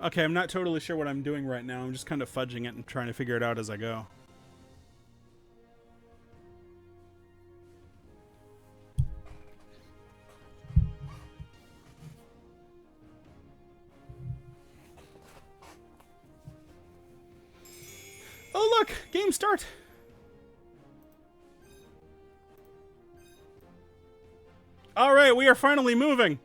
Okay, I'm not totally sure what I'm doing right now. I'm just kind of fudging it and trying to figure it out as I go. Oh look! Game start! Alright, we are finally moving!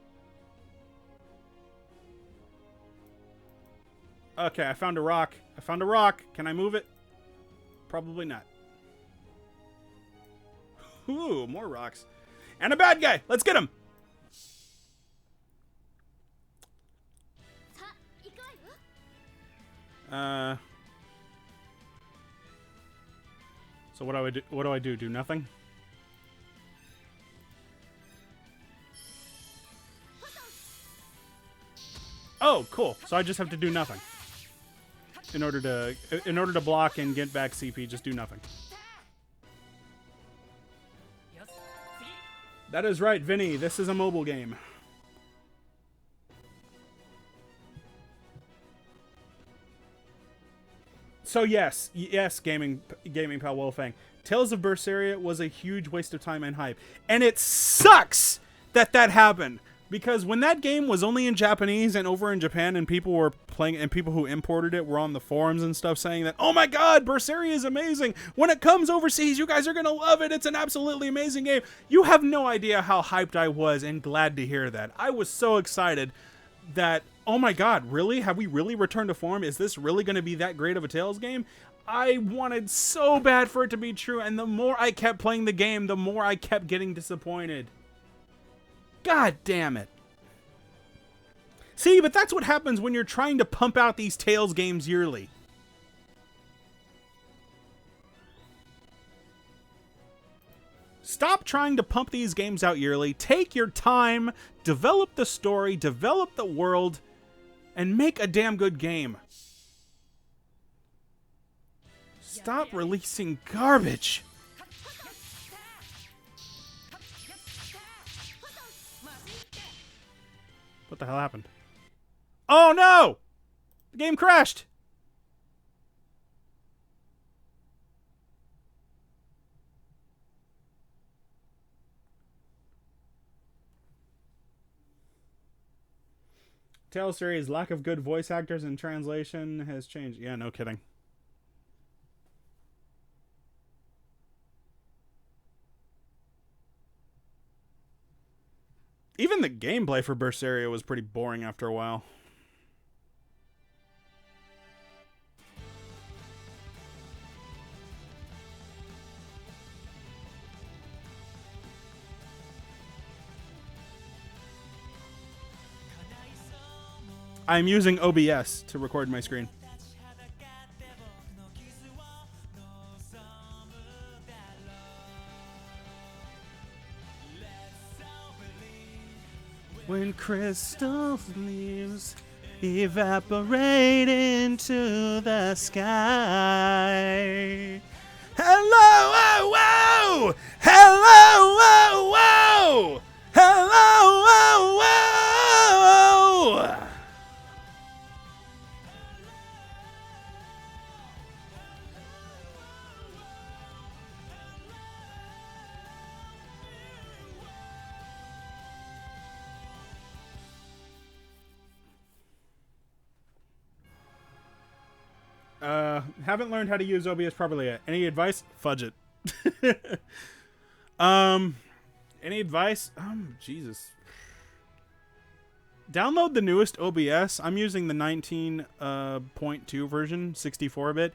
Okay, I found a rock. I found a rock. Can I move it? Probably not. Ooh, more rocks. And a bad guy! Let's get him! So what do I do? What do I do? Do nothing? Oh, cool. So I just have to do nothing. In order to block and get back CP, just do nothing. That is right, Vinny. This is a mobile game. So yes, gaming pal Wolfang. Tales of Berseria was a huge waste of time and hype, and it sucks that happened. Because when that game was only in Japanese and over in Japan and people were playing and people who imported it were on the forums and stuff saying that, oh my god, Berseria is amazing. When it comes overseas, you guys are going to love it. It's an absolutely amazing game. You have no idea how hyped I was and glad to hear that. I was so excited that, oh my god, really? Have we really returned to form? Is this really going to be that great of a Tales game? I wanted so bad for it to be true, and the more I kept playing the game, the more I kept getting disappointed. God damn it. See, but that's what happens when you're trying to pump out these Tales games yearly. Stop trying to pump these games out yearly. Take your time, develop the story, develop the world, and make a damn good game. Stop releasing garbage. What the hell happened? Oh no! The game crashed! Tales series, lack of good voice actors and translation has changed. Yeah, no kidding. Even the gameplay for Berseria was pretty boring after a while. I'm using OBS to record my screen. When crystal leaves evaporate into the sky. Hello, oh, whoa! Hello, oh, whoa! Hello, oh, whoa! Haven't learned how to use OBS properly yet. Any advice? Fudge it. Any advice? Jesus. Download the newest OBS. I'm using the 19.2 version, 64-bit.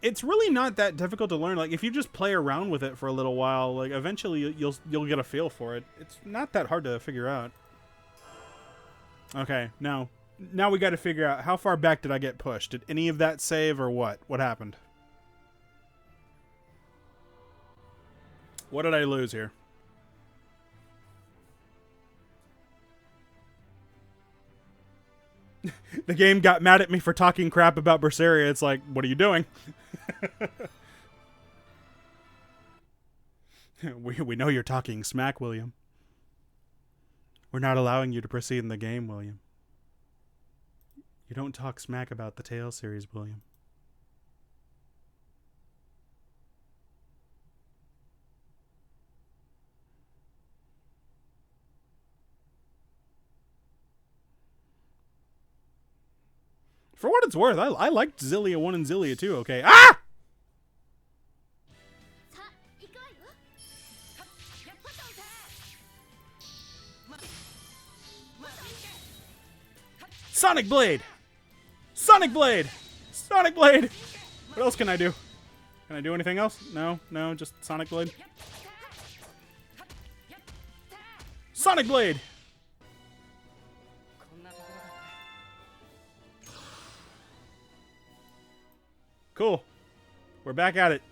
It's really not that difficult to learn. Like if you just play around with it for a little while, like eventually you'll get a feel for it. It's not that hard to figure out. Okay, now we got to figure out how far back did I get pushed? Did any of that save or what? What happened? What did I lose here? The game got mad at me for talking crap about Berseria. It's like, what are you doing? we know you're talking smack, William. We're not allowing you to proceed in the game, William. You don't talk smack about the Tales series, William. For what it's worth, I liked Zillia 1 and Zillia 2, okay? Ah! Sonic Blade! Sonic Blade! Sonic Blade! What else can I do? Can I do anything else? No, just Sonic Blade. Sonic Blade! Cool. We're back at it.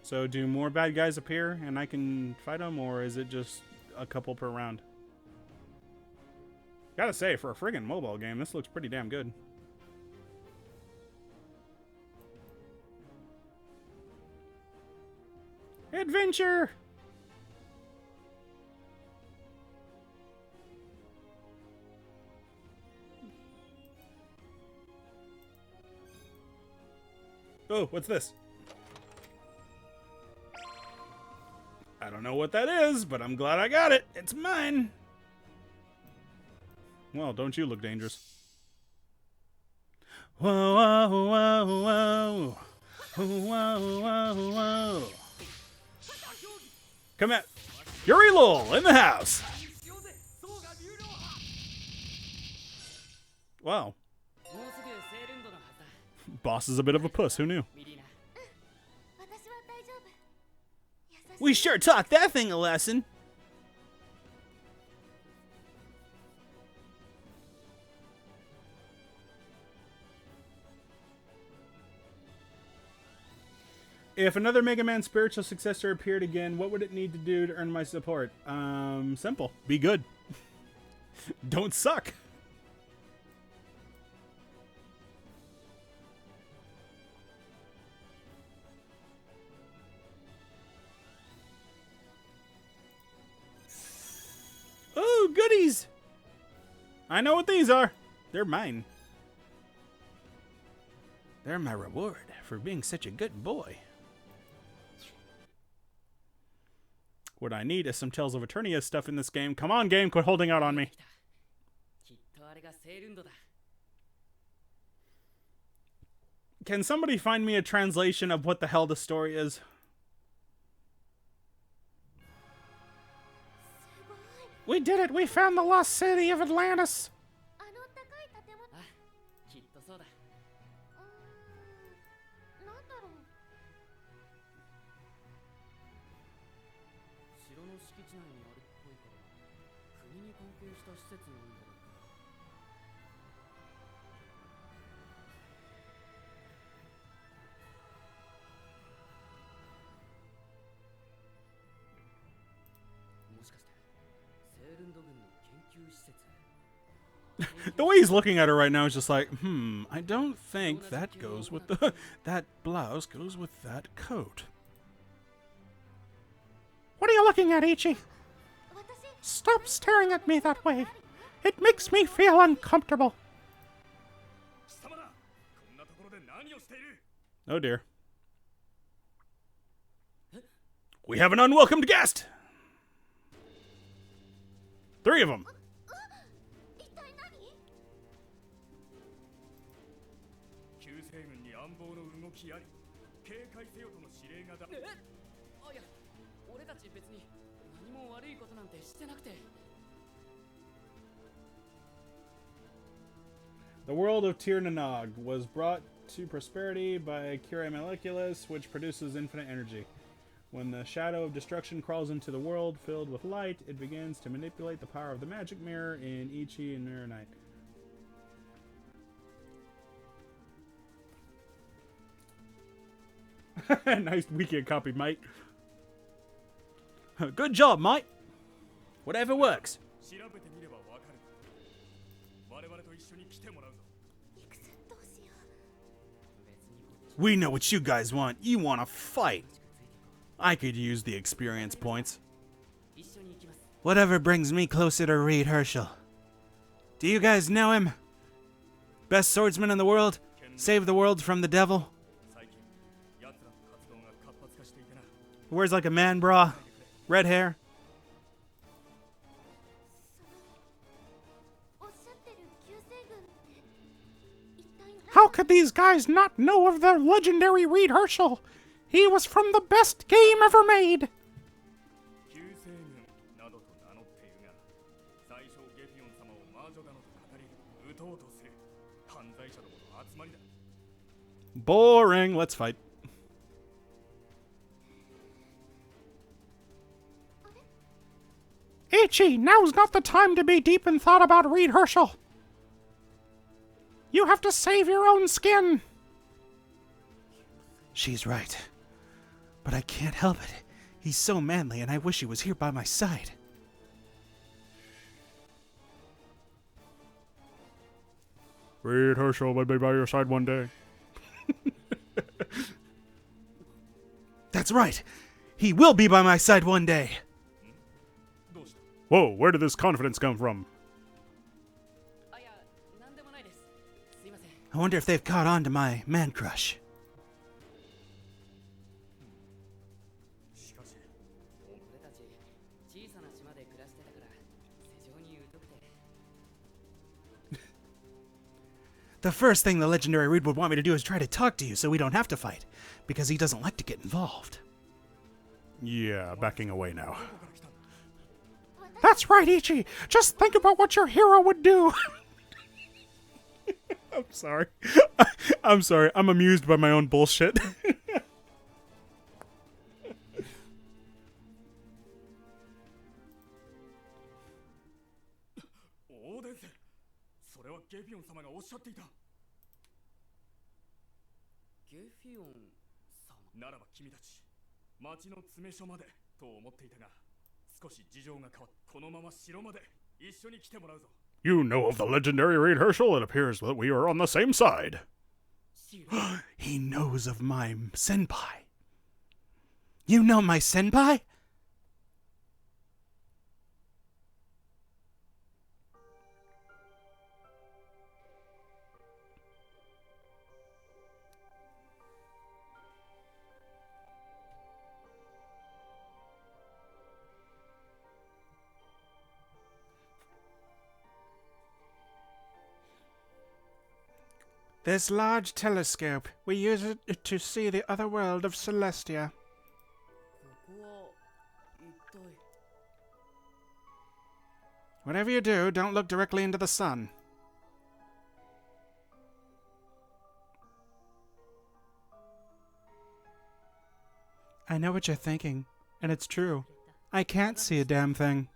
So do more bad guys appear and I can fight them, or is it just a couple per round? Gotta say, for a friggin' mobile game, this looks pretty damn good. Adventure! Oh, what's this? I don't know what that is, but I'm glad I got it. It's mine. Well, don't you look dangerous. Whoa, whoa, whoa, whoa. Whoa, whoa, whoa. Come at Yuri Lowell in the house. Wow. Boss is a bit of a puss, who knew? We sure taught that thing a lesson. If another Mega Man spiritual successor appeared again, what would it need to do to earn my support? Simple. Be good. Don't suck. Ooh, goodies! I know what these are. They're mine. They're my reward for being such a good boy. What I need is some Tales of Eternia stuff in this game. Come on, game, quit holding out on me. Can somebody find me a translation of what the hell the story is? We did it! We found the lost city of Atlantis! The way he's looking at her right now is just like, I don't think that goes with the... that blouse goes with that coat. What are you looking at, Ichi? Stop staring at me that way. It makes me feel uncomfortable. Oh dear. We have an unwelcomed guest! 3 of them. The world of T.B.O.G was brought to prosperity by Curie Moleculus, which produces infinite energy. When the shadow of destruction crawls into the world filled with light, it begins to manipulate the power of the magic mirror in Ichi and Mirror Knight. Nice weekend copy, mate. Good job, mate. Whatever works. We know what you guys want. You want to fight. I could use the experience points. Whatever brings me closer to Reed Herschel. Do you guys know him? Best swordsman in the world? Save the world from the devil? Wears like a man bra. Red hair. How could these guys not know of the legendary Reed Herschel? He was from the best game ever made. Boring. Let's fight. Ichi, now's not the time to be deep in thought about Reed Herschel. You have to save your own skin. She's right. But I can't help it. He's so manly and I wish he was here by my side. Reed Herschel will be by your side one day. That's right. He will be by my side one day. Whoa, where did this confidence come from? I wonder if they've caught on to my man crush. The first thing the legendary Reed would want me to do is try to talk to you so we don't have to fight, because he doesn't like to get involved. Yeah, backing away now. That's right, Ichi! Just think about what your hero would do! I'm sorry. I'm sorry. I'm amused by my own bullshit. You know of the legendary Reed Herschel? It appears that we are on the same side. He knows of my senpai. You know my senpai? This large telescope, we use it to see the other world of Celestia. Whatever you do, don't look directly into the sun. I know what you're thinking, and it's true. I can't see a damn thing.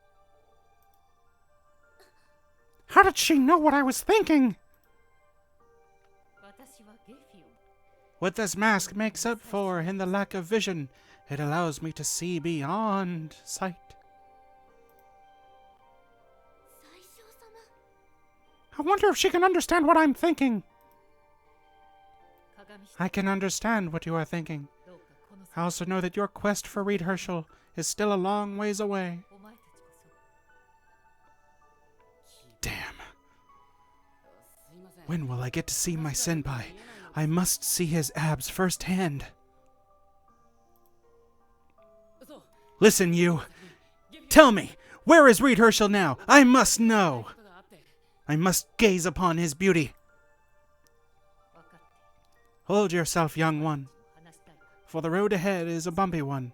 How did she know what I was thinking? What this mask makes up for in the lack of vision, it allows me to see beyond sight. I wonder if she can understand what I'm thinking. I can understand what you are thinking. I also know that your quest for Reed Herschel is still a long ways away. Damn. When will I get to see my senpai? I must see his abs firsthand. Listen, you. Tell me, where is Reed Herschel now? I must know. I must gaze upon his beauty. Hold yourself, young one, for the road ahead is a bumpy one.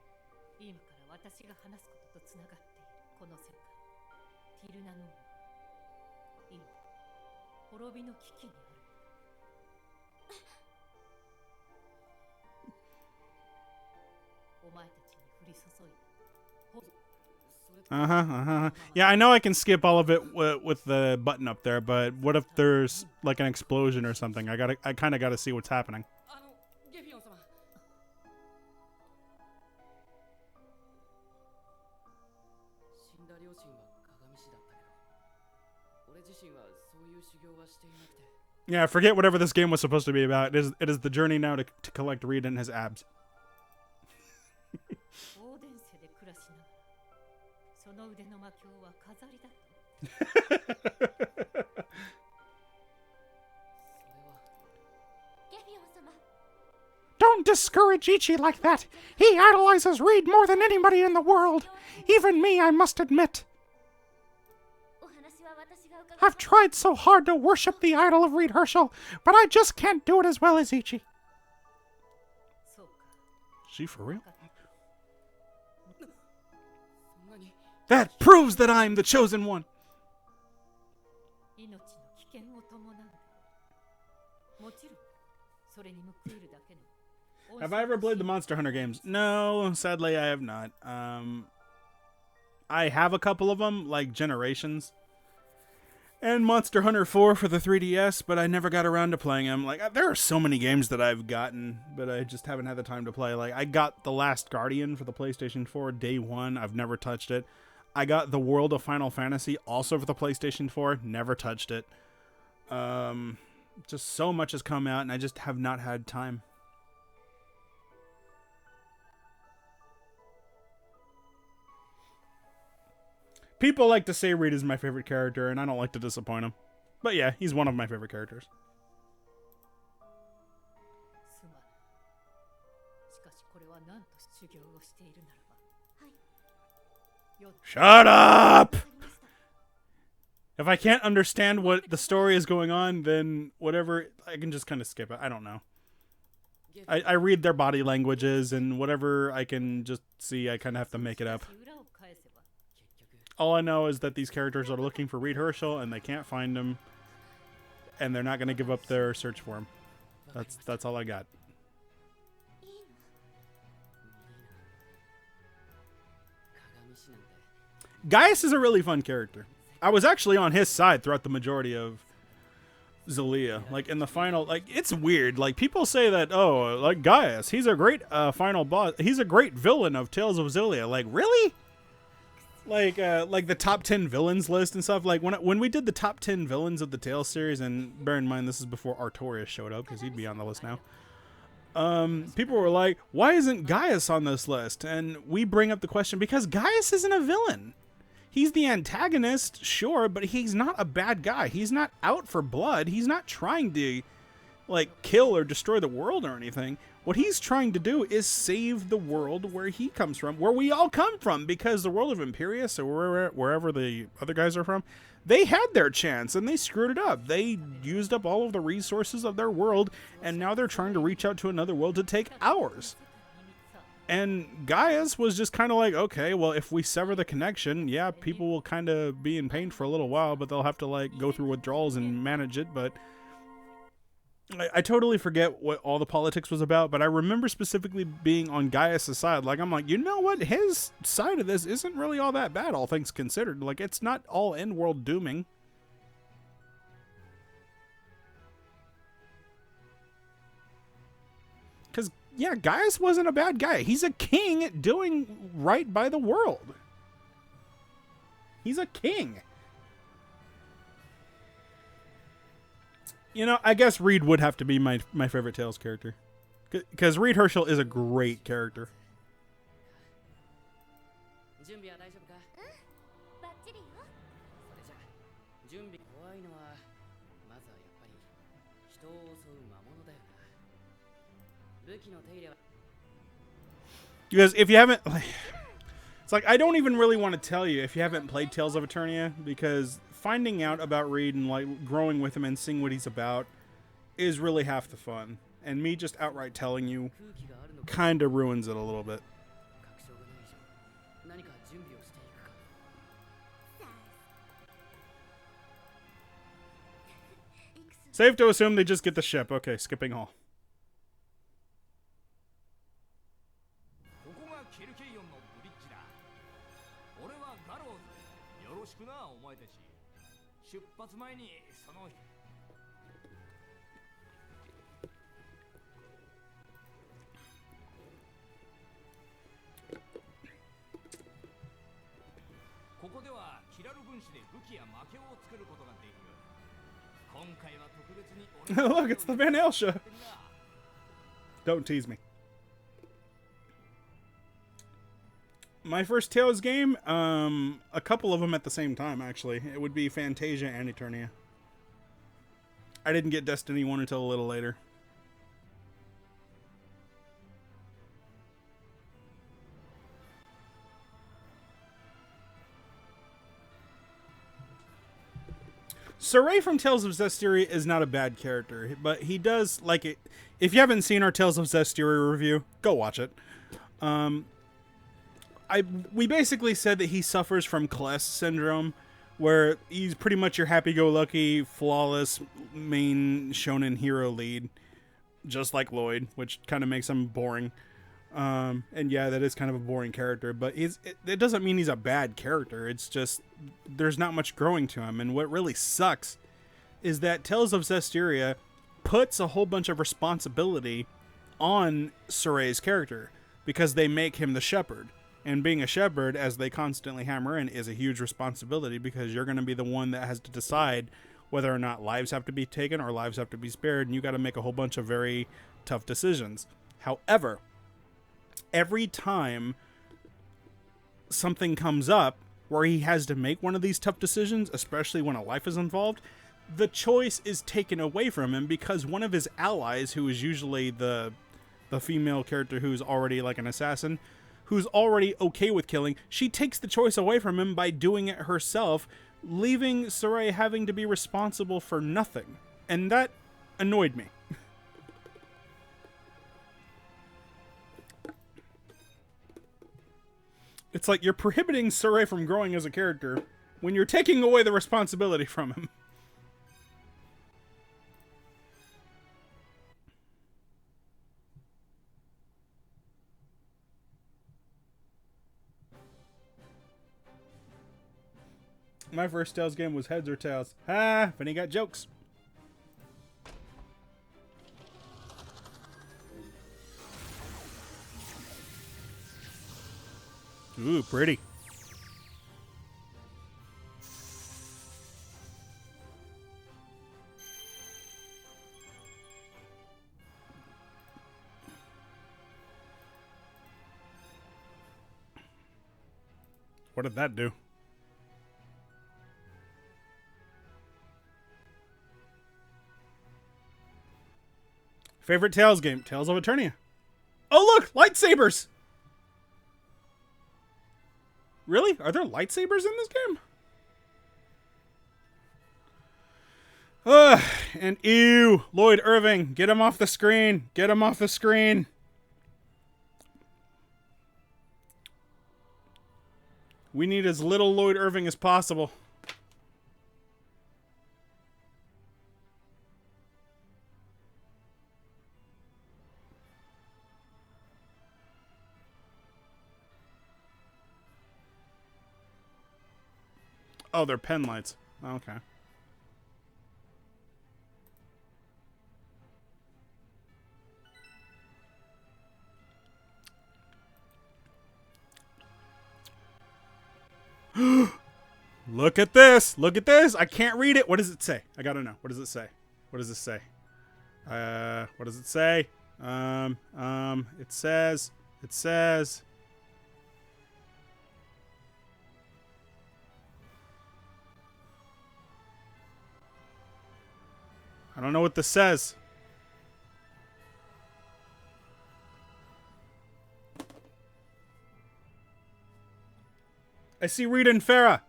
Yeah, I know I can skip all of it with the button up there, but what if there's like an explosion or something? I kind of gotta see what's happening. Yeah, forget whatever this game was supposed to be about. It is the journey now to collect Reed and his abs. Don't discourage Ichi like that. He idolizes Reed more than anybody in the world. Even me, I must admit. I've tried so hard to worship the idol of Reed Herschel, but I just can't do it as well as Ichi. She for real? That proves that I'm the chosen one. Have I ever played the Monster Hunter games? No, sadly I have not. I have a couple of them, like Generations and Monster Hunter 4 for the 3DS, but I never got around to playing them. Like, there are so many games that I've gotten, but I just haven't had the time to play. Like, I got The Last Guardian for the PlayStation 4 day one. I've never touched it. I got The World of Final Fantasy also for the PlayStation 4. Never touched it. Just so much has come out, and I just have not had time. People like to say Reed is my favorite character, and I don't like to disappoint him. But yeah, he's one of my favorite characters. Shut up! If I can't understand what the story is going on, then whatever, I can just kind of skip it. I don't know. I read their body languages, and whatever I can just see, I kind of have to make it up. All I know is that these characters are looking for Reed Herschel, and they can't find him, and they're not going to give up their search for him. That's all I got. Gaius is a really fun character. I was actually on his side throughout the majority of Xillia. Like, in the final, like, it's weird. Like, people say that, oh, like, Gaius, he's a great final boss. He's a great villain of Tales of Xillia. Like, really? Like the top 10 villains list and stuff. Like, when we did the top 10 villains of the Tales series, and bear in mind this is before Artorias showed up, because he'd be on the list now. People were like, why isn't Gaius on this list? And we bring up the question, because Gaius isn't a villain. He's the antagonist, sure, but he's not a bad guy. He's not out for blood. He's not trying to, like, kill or destroy the world or anything. What he's trying to do is save the world where he comes from, where we all come from, because the world of Imperius, or wherever the other guys are from, They had their chance and they screwed it up. They used up all of the resources of their world, and now they're trying to reach out to another world to take ours. And Gaius was just kind of like, okay, well, if we sever the connection, yeah, people will kind of be in pain for a little while, but they'll have to like go through withdrawals and manage it. But I totally forget what all the politics was about, but I remember specifically being on Gaius' side. Like, I'm like, you know what? His side of this isn't really all that bad, all things considered. Like, it's not all in-world dooming. Because, yeah, Gaius wasn't a bad guy. He's a king doing right by the world. He's a king. You know, I guess Reed would have to be my favorite Tales character. Because Reed Herschel is a great character. Because if you haven't... It's like, I don't even really want to tell you if you haven't played Tales of Eternia, because finding out about Reed and like growing with him and seeing what he's about is really half the fun. And me just outright telling you kind of ruins it a little bit. Safe to assume they just get the ship. Okay, skipping all. Look, it's the Van Helsha. Don't tease me. My first Tales game, a couple of them at the same time, actually. It would be Fantasia and Eternia. I didn't get Destiny 1 until a little later. Saray from Tales of Zestiria is not a bad character, but he does, like, it. If you haven't seen our Tales of Zestiria review, go watch it. We basically said that he suffers from Kless syndrome, where he's pretty much your happy-go-lucky, flawless main shonen hero lead, just like Lloyd, which kind of makes him boring. And yeah, that is kind of a boring character, but it doesn't mean he's a bad character. It's just there's not much growing to him. And what really sucks is that Tales of Zestiria puts a whole bunch of responsibility on Saray's character because they make him the shepherd. And being a shepherd, as they constantly hammer in, is a huge responsibility because you're going to be the one that has to decide whether or not lives have to be taken or lives have to be spared. And you got to make a whole bunch of very tough decisions. However, every time something comes up where he has to make one of these tough decisions, especially when a life is involved, the choice is taken away from him because one of his allies, who is usually the female character who's already like an assassin, who's already okay with killing, she takes the choice away from him by doing it herself, leaving Saray having to be responsible for nothing. And that annoyed me. It's like you're prohibiting Saray from growing as a character when you're taking away the responsibility from him. My first Tales game was Heads or Tails. Ha! Vinny got jokes. Ooh, pretty. What did that do? Favorite Tales game? Tales of Eternia. Oh look! Lightsabers! Really? Are there lightsabers in this game? Ugh, and ew, Lloyd Irving, get him off the screen. Get him off the screen. We need as little Lloyd Irving as possible. Oh, they're pen lights. Okay. Look at this. Look at this. I can't read it. What does it say? I gotta know. What does it say? What does it say? What does it say? It says. I don't know what this says. I see Rita and Farah.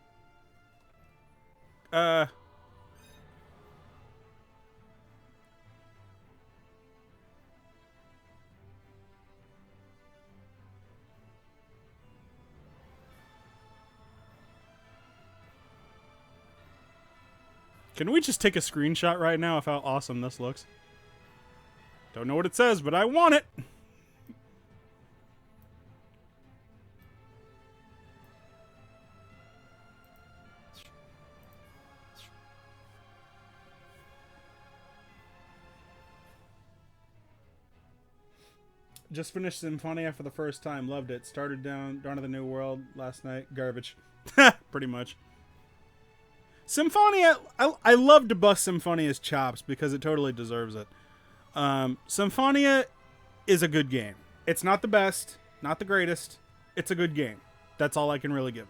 Can we just take a screenshot right now of how awesome this looks? Don't know what it says, but I want it. Just finished Symphonia for the first time. Loved it. Started Dawn of the New World last night. Garbage. Pretty much. Symphonia, I love to bust Symphonia's chops because it totally deserves it. Symphonia is a good game. It's not the best, not the greatest. It's a good game. That's all I can really give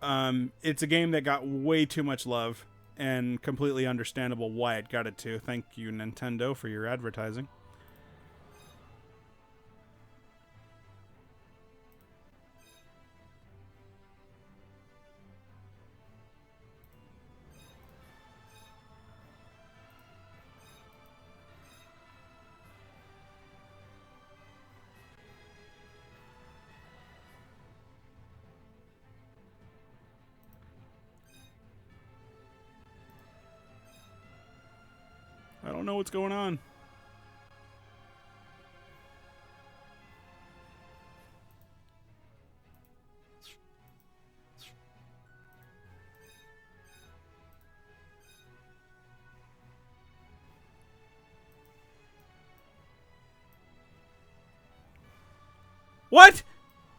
it. It's a game that got way too much love, and completely understandable why it got it too. Thank you, Nintendo, for your advertising. I don't know what's going on. What?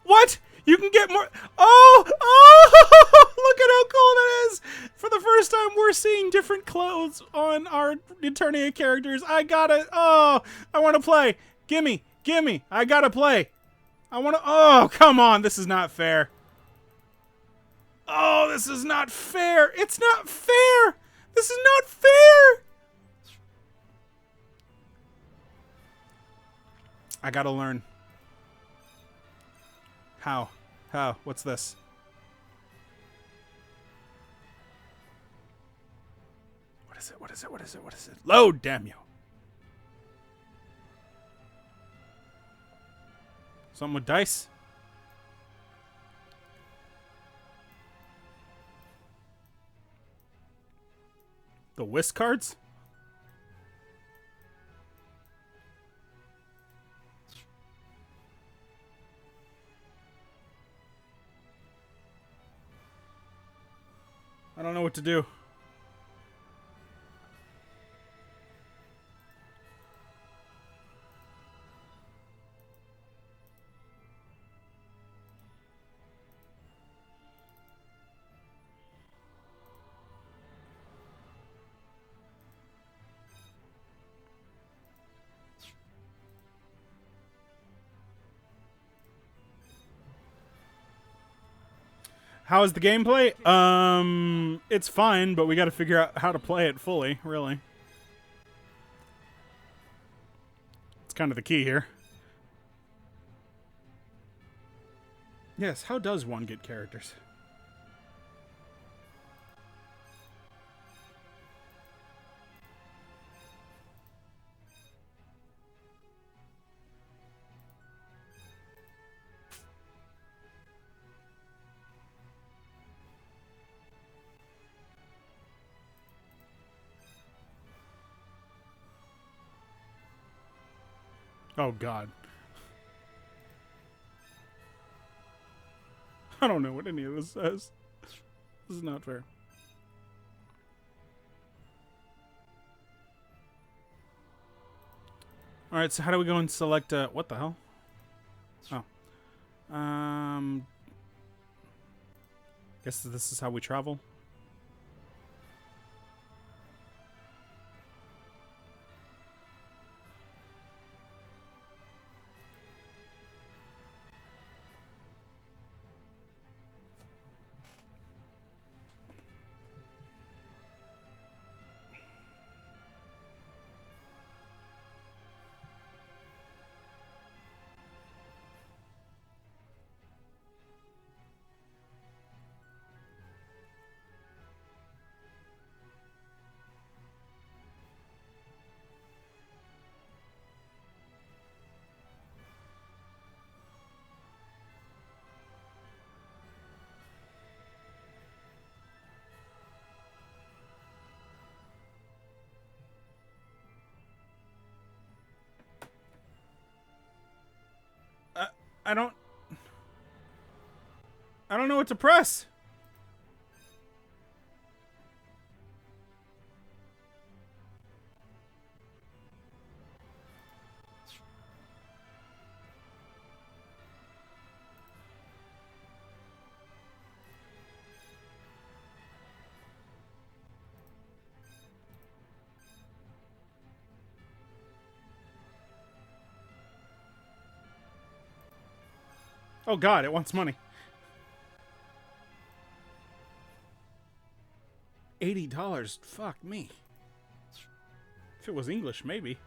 What? You can get more. Oh! Oh! Look at how cool that is! For the first time, we're seeing different clothes on our Eternia characters. I gotta. Oh! I want to play. Gimme. Gimme. I gotta play. I want to. Oh, come on. This is not fair. Oh, this is not fair. It's not fair. This is not fair. I gotta learn. How? How? What's this? What is it? What is it? What is it? What is it? Load, damn you. Something with dice? The whisk cards? I don't know what to do. How is the gameplay? It's fine, but we got to figure out how to play it fully, really. It's kind of the key here. Yes, how does one get characters? Oh, God. I don't know what any of this says. This is not fair. Alright, so how do we go and select, what the hell? Oh. Guess this is how we travel. I don't... I don't know what to press. Oh, God, it wants money. $80. Fuck me. If it was English, maybe.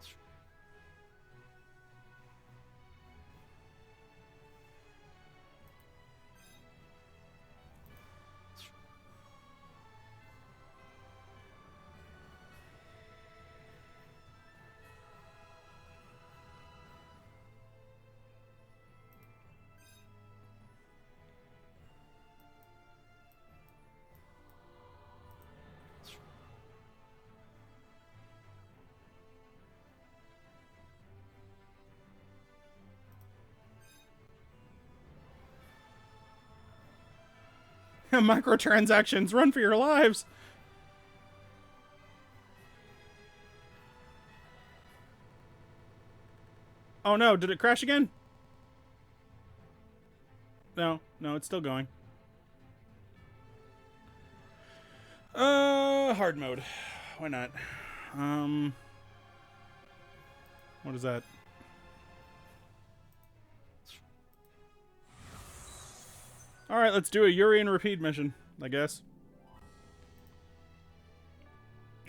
Microtransactions, run for your lives. Oh no, did it crash again? No, it's still going. Hard mode. Why not? What is that? Alright, let's do a Yuri and repeat mission, I guess.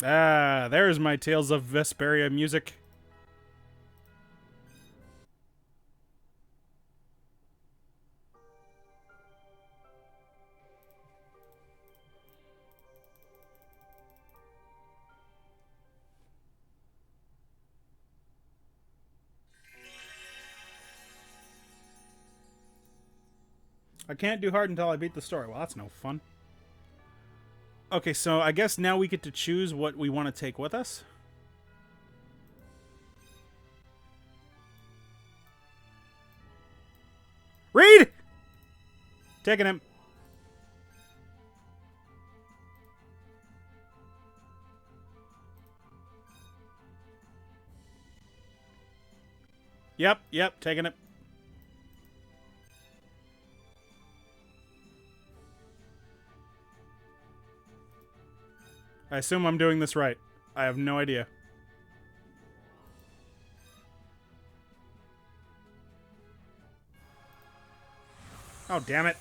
Ah, there's my Tales of Vesperia music. I can't do hard until I beat the story. Well, that's no fun. Okay, so I guess now we get to choose what we want to take with us. Read! Taking him. Yep, taking it. I assume I'm doing this right. I have no idea. Oh, damn it.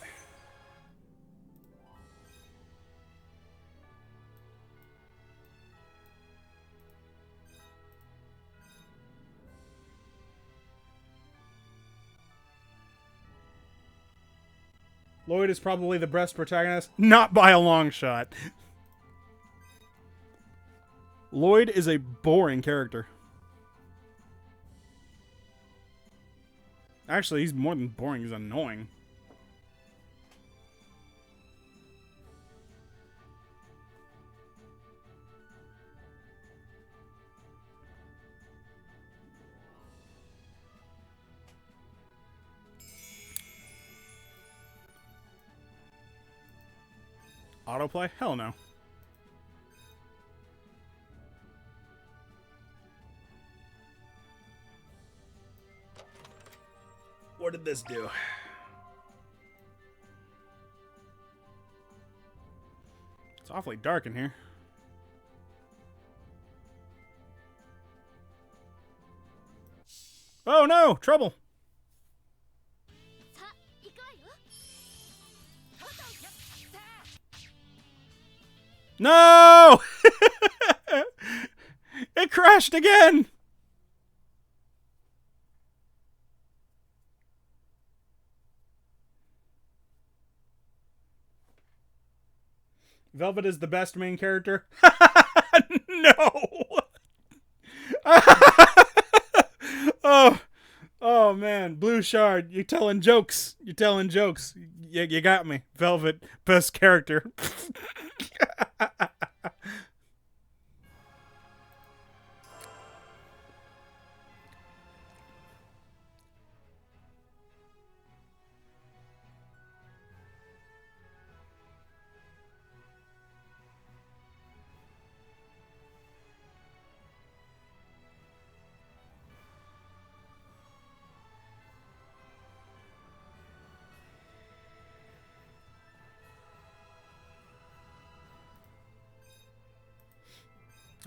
Lloyd is probably the best protagonist. Not by a long shot. Lloyd is a boring character. Actually, he's more than boring. He's annoying. Autoplay? Hell no. What did this do? It's awfully dark in here. Oh no! Trouble! No! It crashed again! Velvet is the best main character? No! Oh, oh man, Blue Shard, you're telling jokes. You're telling jokes. You got me. Velvet, best character.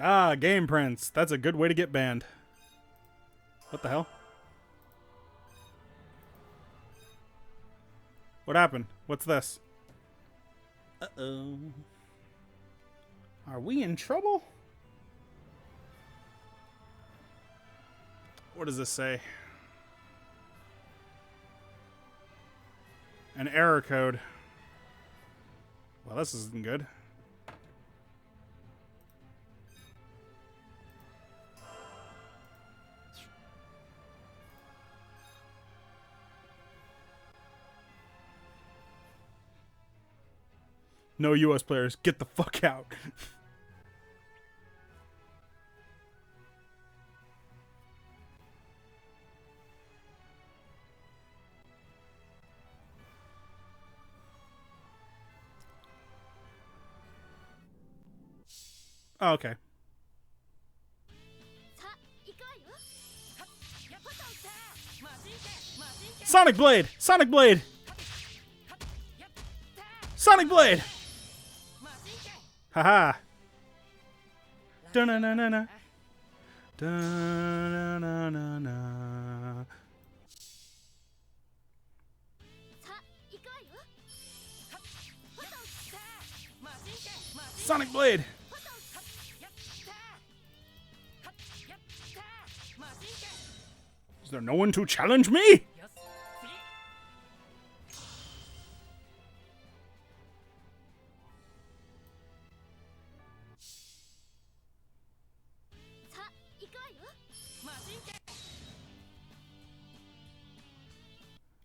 Ah, Game Prince. That's a good way to get banned. What the hell? What happened? What's this? Uh-oh. Are we in trouble? What does this say? An error code. Well, this isn't good. No US players, get the fuck out. Oh, okay. Sonic Blade! Sonic Blade! Sonic Blade! Haha! Da-na-na-na-na. Da-na-na-na-na. Sonic Blade! Is there no one to challenge me?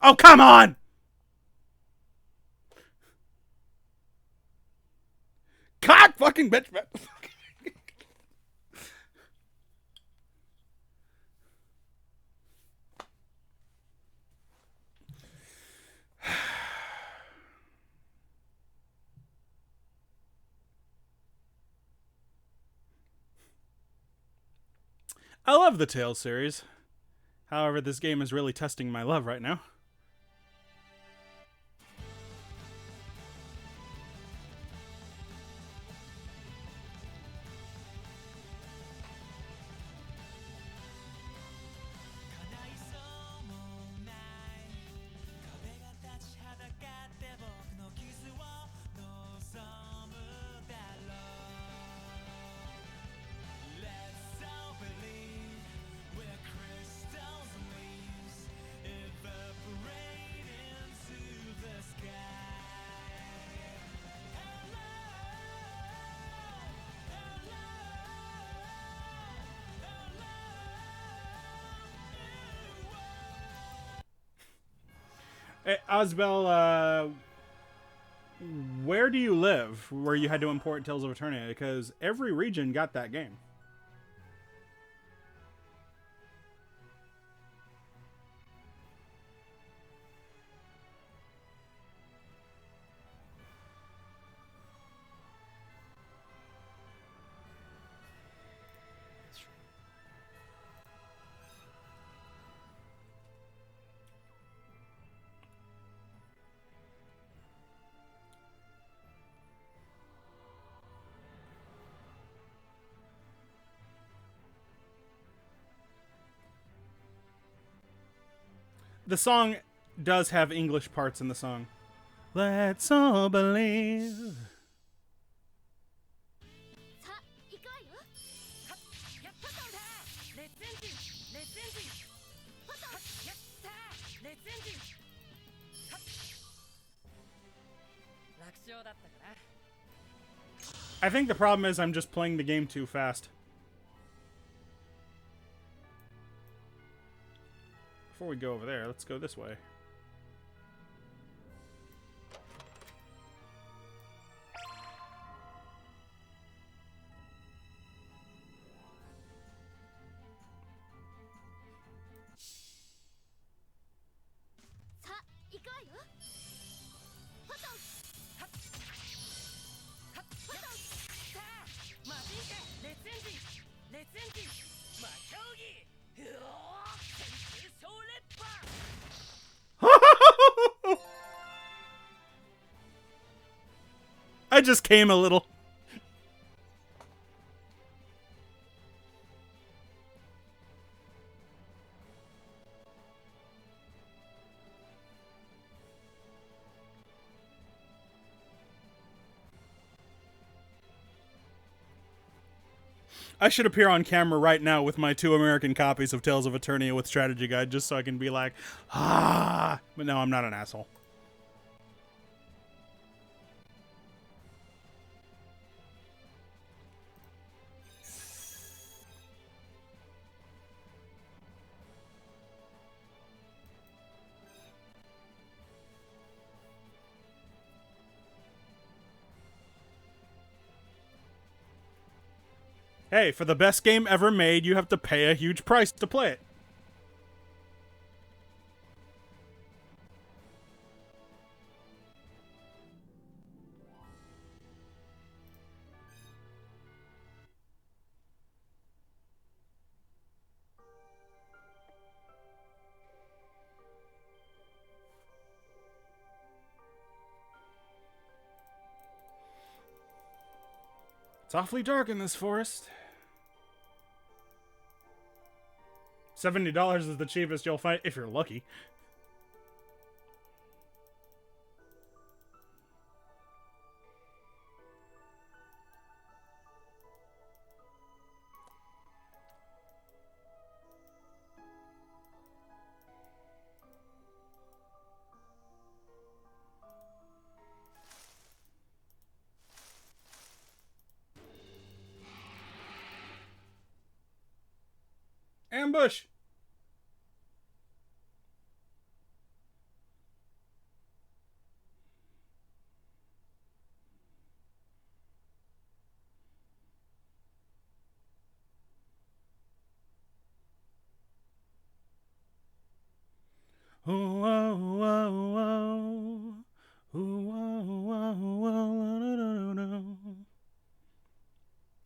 Oh, come on! God fucking bitch. I love the Tales series. However, this game is really testing my love right now. Hey, Osbel, where do you live where you had to import Tales of Eternia? Because every region got that game. The song does have English parts in the song. Let's all believe. I think the problem is I'm just playing the game too fast. Before we go over there, let's go this way. I just came a little. I should appear on camera right now with my 2 American copies of Tales of Eternia with Strategy Guide just so I can be like, ah. But no, I'm not an asshole. Hey, for the best game ever made, you have to pay a huge price to play it. It's awfully dark in this forest. $70 is the cheapest you'll find if you're lucky. Ambush! Oh, oh, oh, oh. Oh, oh, oh, oh, no, no, no.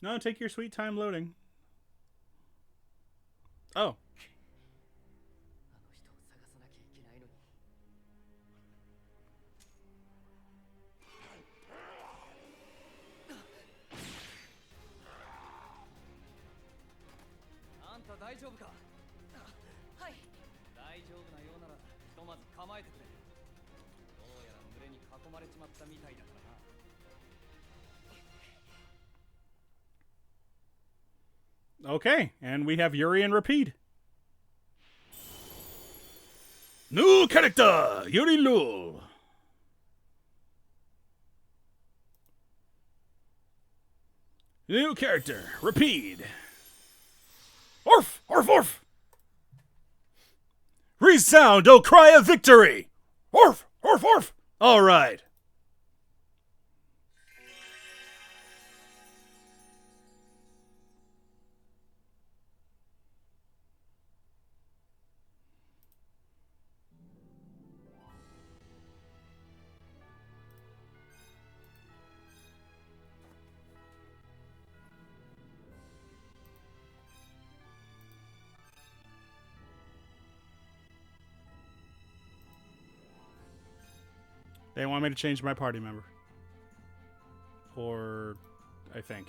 No, take your sweet time loading. Oh. Okay, and we have Yuri and Rapide. New character, Yuri Lul. New character, Rapide. Orf, orf, orf. Resound, O cry of victory. Orf, orf, orf. All right. They want me to change my party member. Or, I think.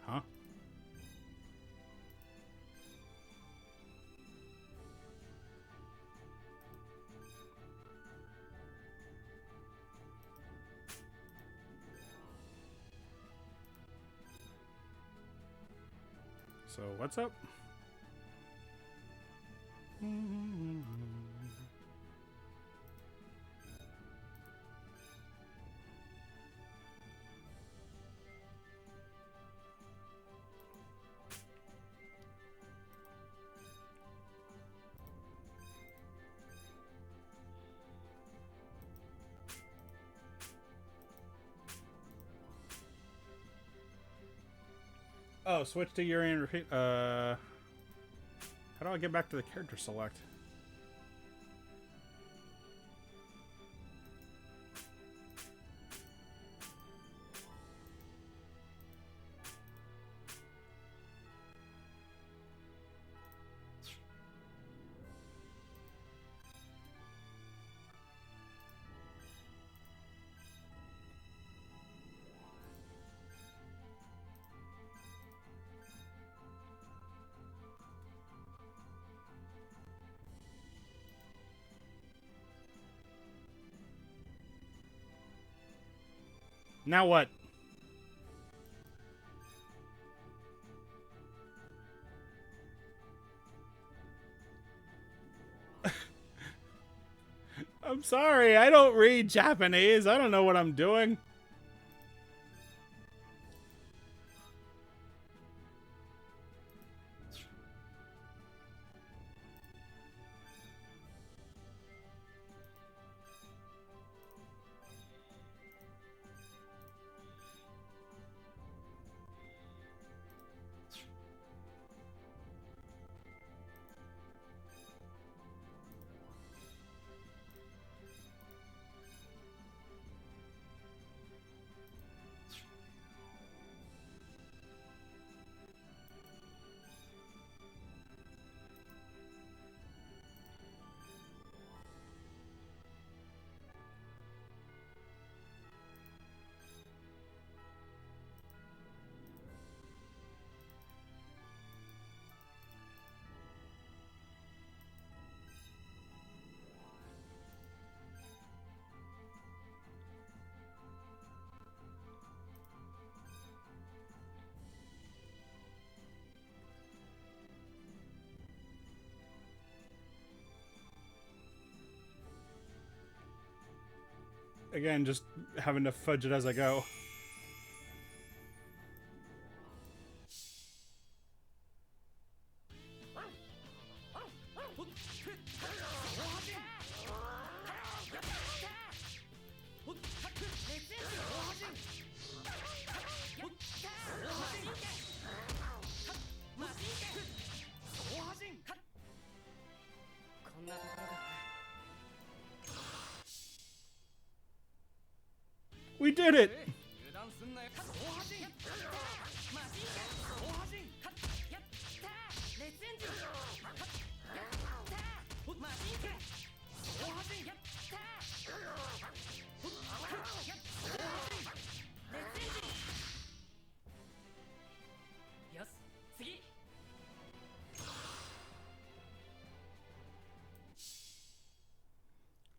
Huh? So what's up? Oh, switch to your how do I get back to the character select? Now what? I'm sorry, I don't read Japanese. I don't know what I'm doing. Again, just having to fudge it as I go. We did it!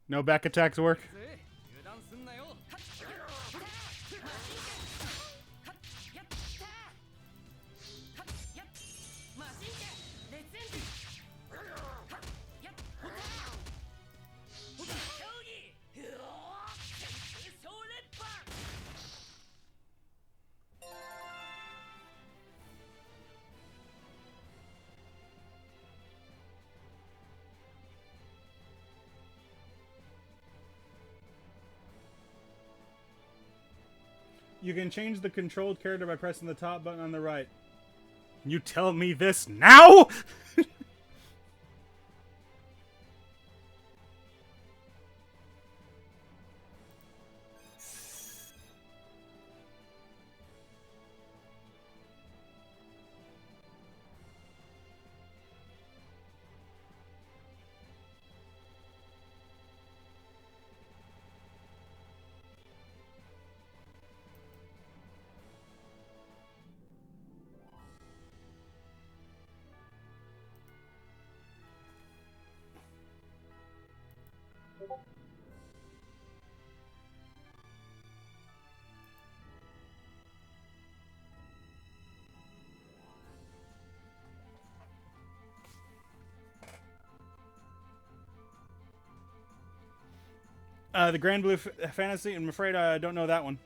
No back attacks work? You can change the controlled character by pressing the top button on the right. You tell me this now?! The Grand Blue Fantasy. I'm afraid I don't know that one.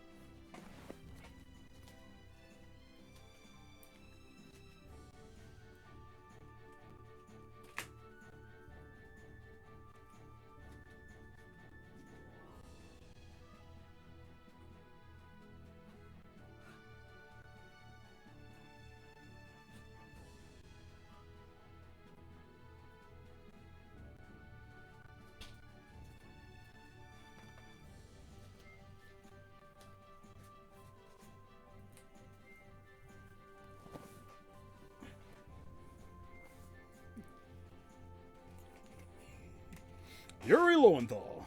Yuri Lowenthal.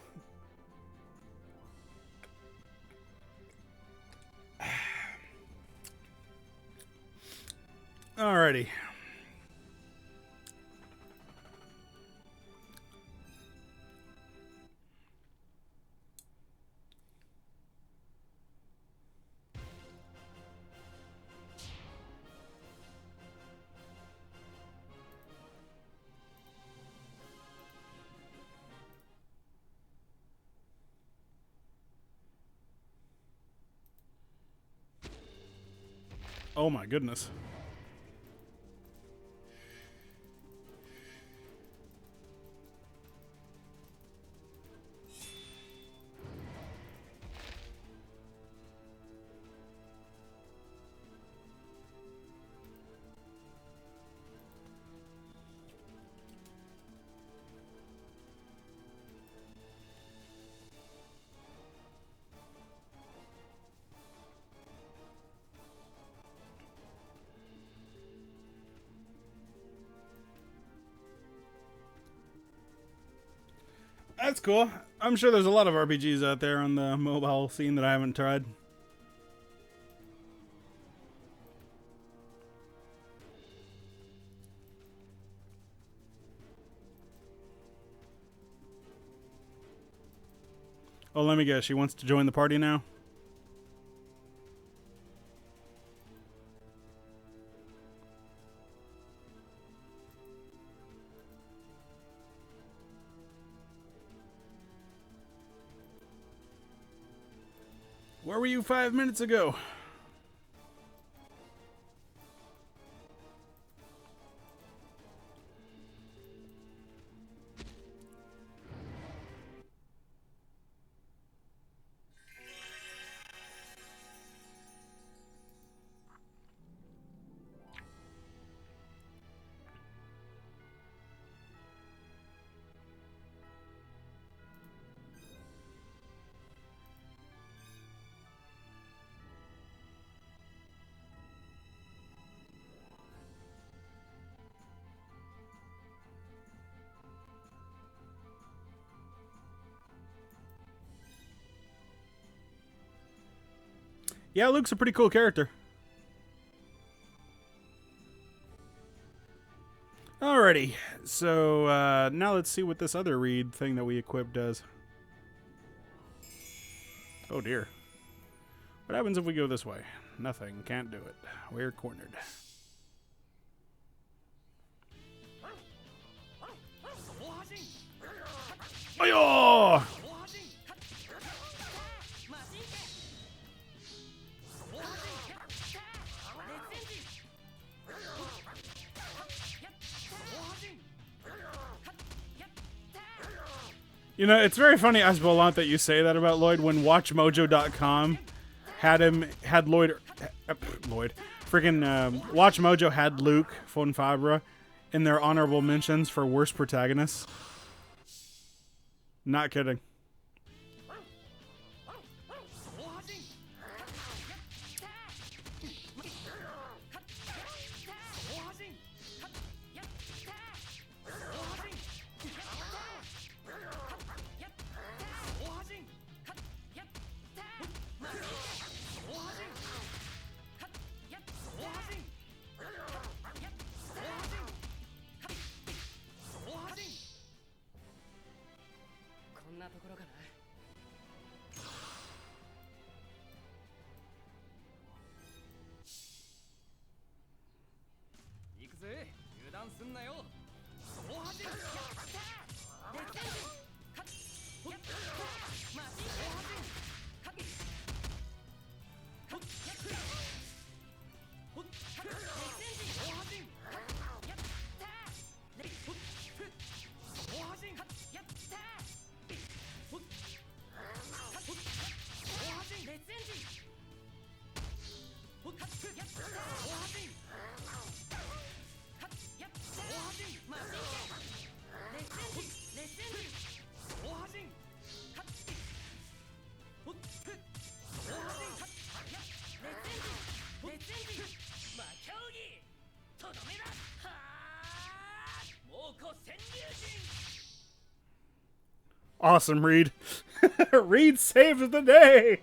Alrighty. Oh my goodness. That's cool. I'm sure there's a lot of RPGs out there on the mobile scene that I haven't tried. Oh, let me guess. She wants to join the party now? Where were you 5 minutes ago? Yeah, Luke's a pretty cool character. Alrighty, so now let's see what this other read thing that we equipped does. Oh dear. What happens if we go this way? Nothing, can't do it. We're cornered. Ayo! You know, it's very funny, Asbolant, that you say that about Lloyd when WatchMojo.com had Lloyd, freaking WatchMojo had Luke von Fabre in their honorable mentions for worst protagonists. Not kidding. Awesome, Reed. Reed saved the day.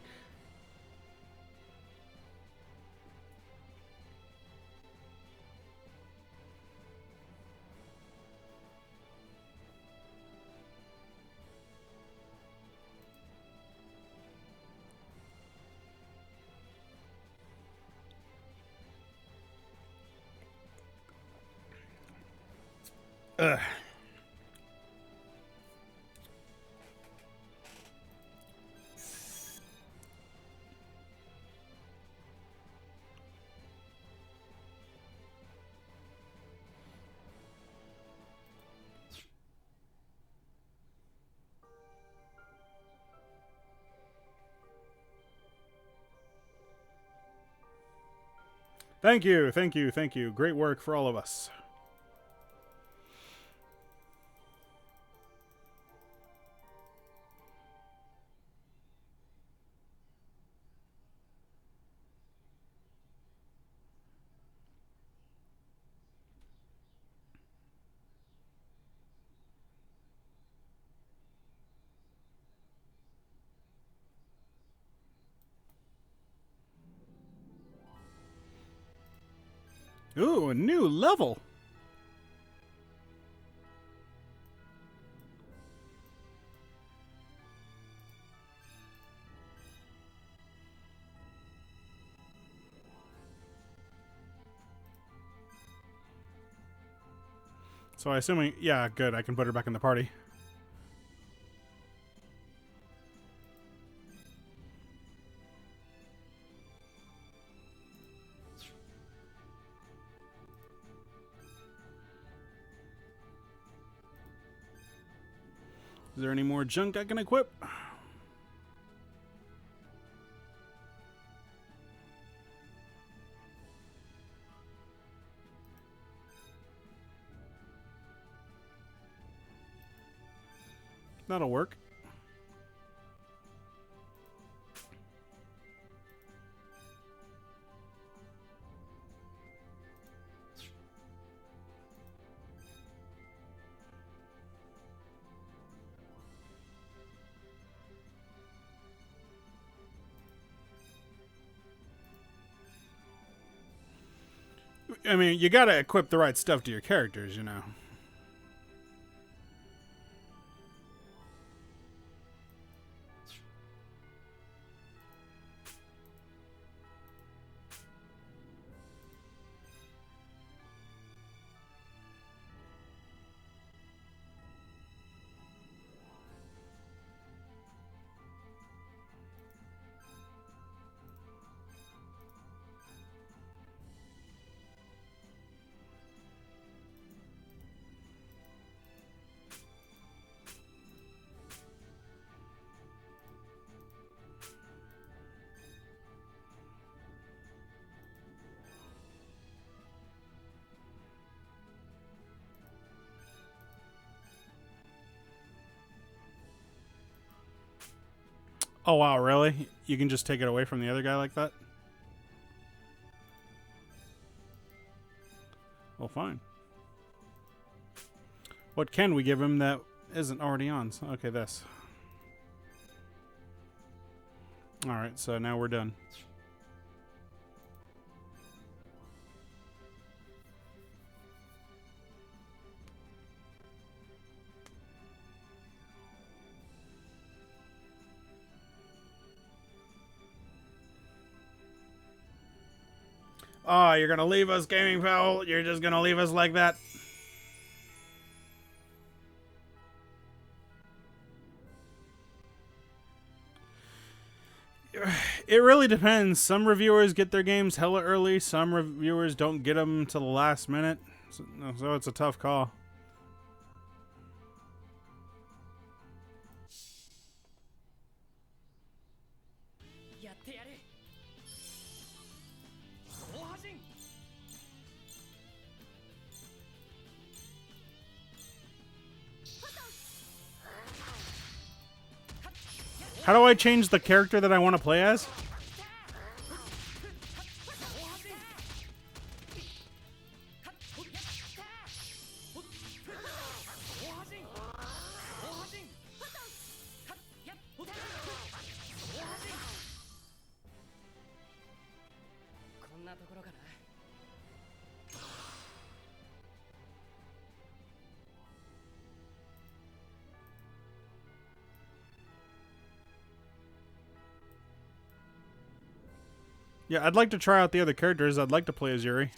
Ugh. Thank you, thank you, thank you. Great work for all of us. Ooh, a new level. So I assume, yeah, good. I can put her back in the party. Is there any more junk I can equip? That'll work. I mean, you gotta equip the right stuff to your characters, you know. Oh, wow, really? You can just take it away from the other guy like that? Well, fine. What can we give him that isn't already on? Okay, this. Alright, so now we're done. Oh, you're gonna leave us, Gaming Pal? You're just gonna leave us like that? It really depends. Some reviewers get their games hella early. Some reviewers don't get them till the last minute. So it's a tough call. How do I change the character that I want to play as? Yeah, I'd like to try out the other characters. I'd like to play as Yuri.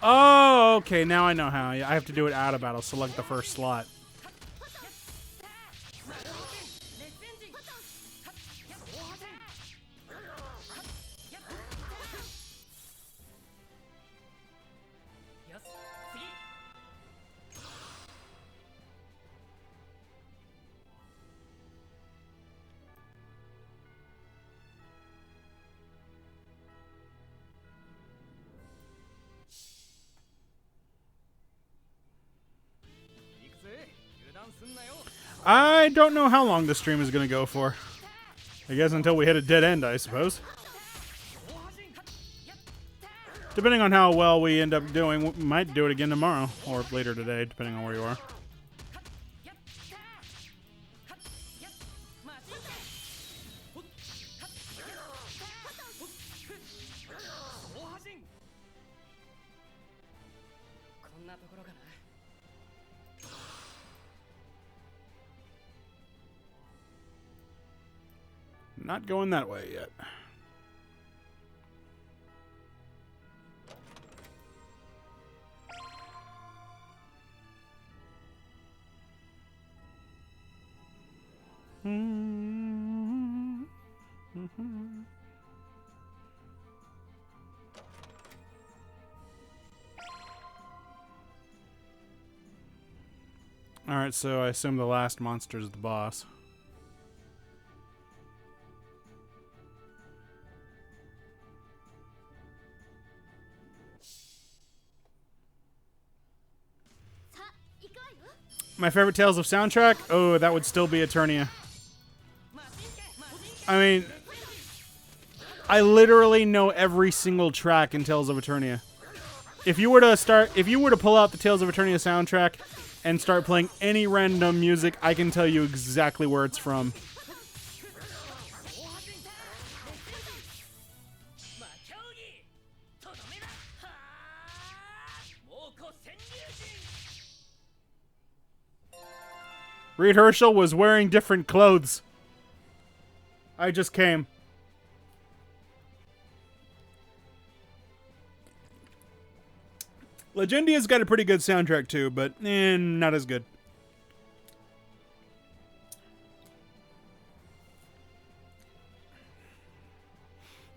Oh, okay. Now I know how. I have to do it out of battle. Select the first slot. I don't know how long the stream is going to go for. I guess until we hit a dead end, I suppose. Depending on how well we end up doing, we might do it again tomorrow or later today, depending on where you are. Not going that way yet. Alright, so I assume the last monster is the boss. My favorite Tales of soundtrack? Oh, that would still be Eternia. I mean, I literally know every single track in Tales of Eternia. If you were to pull out the Tales of Eternia soundtrack and start playing any random music, I can tell you exactly where it's from. Reed Herschel was wearing different clothes. I just came. Legendia's got a pretty good soundtrack too, but not as good.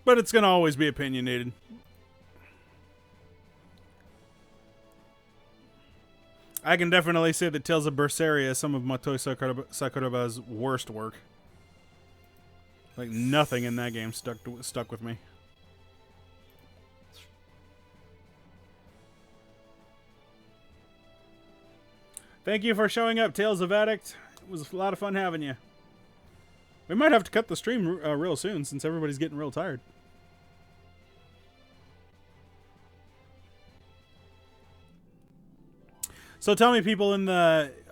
But it's going to always be opinionated. I can definitely say that Tales of Berseria is some of Motoi Sakuraba's worst work. Like, nothing in that game stuck with me. Thank you for showing up, Tales of Addict. It was a lot of fun having you. We might have to cut the stream real soon since everybody's getting real tired. So tell me, people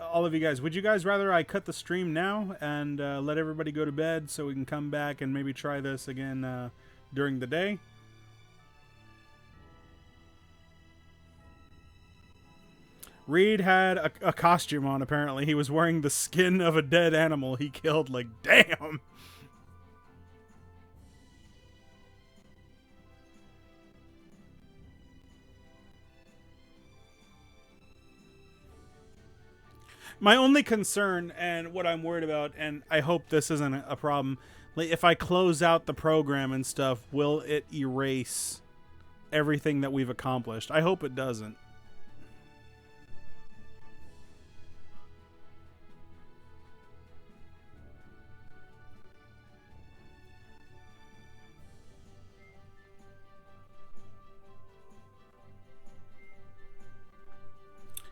all of you guys, would you guys rather I cut the stream now and let everybody go to bed so we can come back and maybe try this again during the day? Reed had a costume on, apparently. He was wearing the skin of a dead animal he killed. Like, damn! My only concern, and what I'm worried about, and I hope this isn't a problem, like if I close out the program and stuff, will it erase everything that we've accomplished? I hope it doesn't.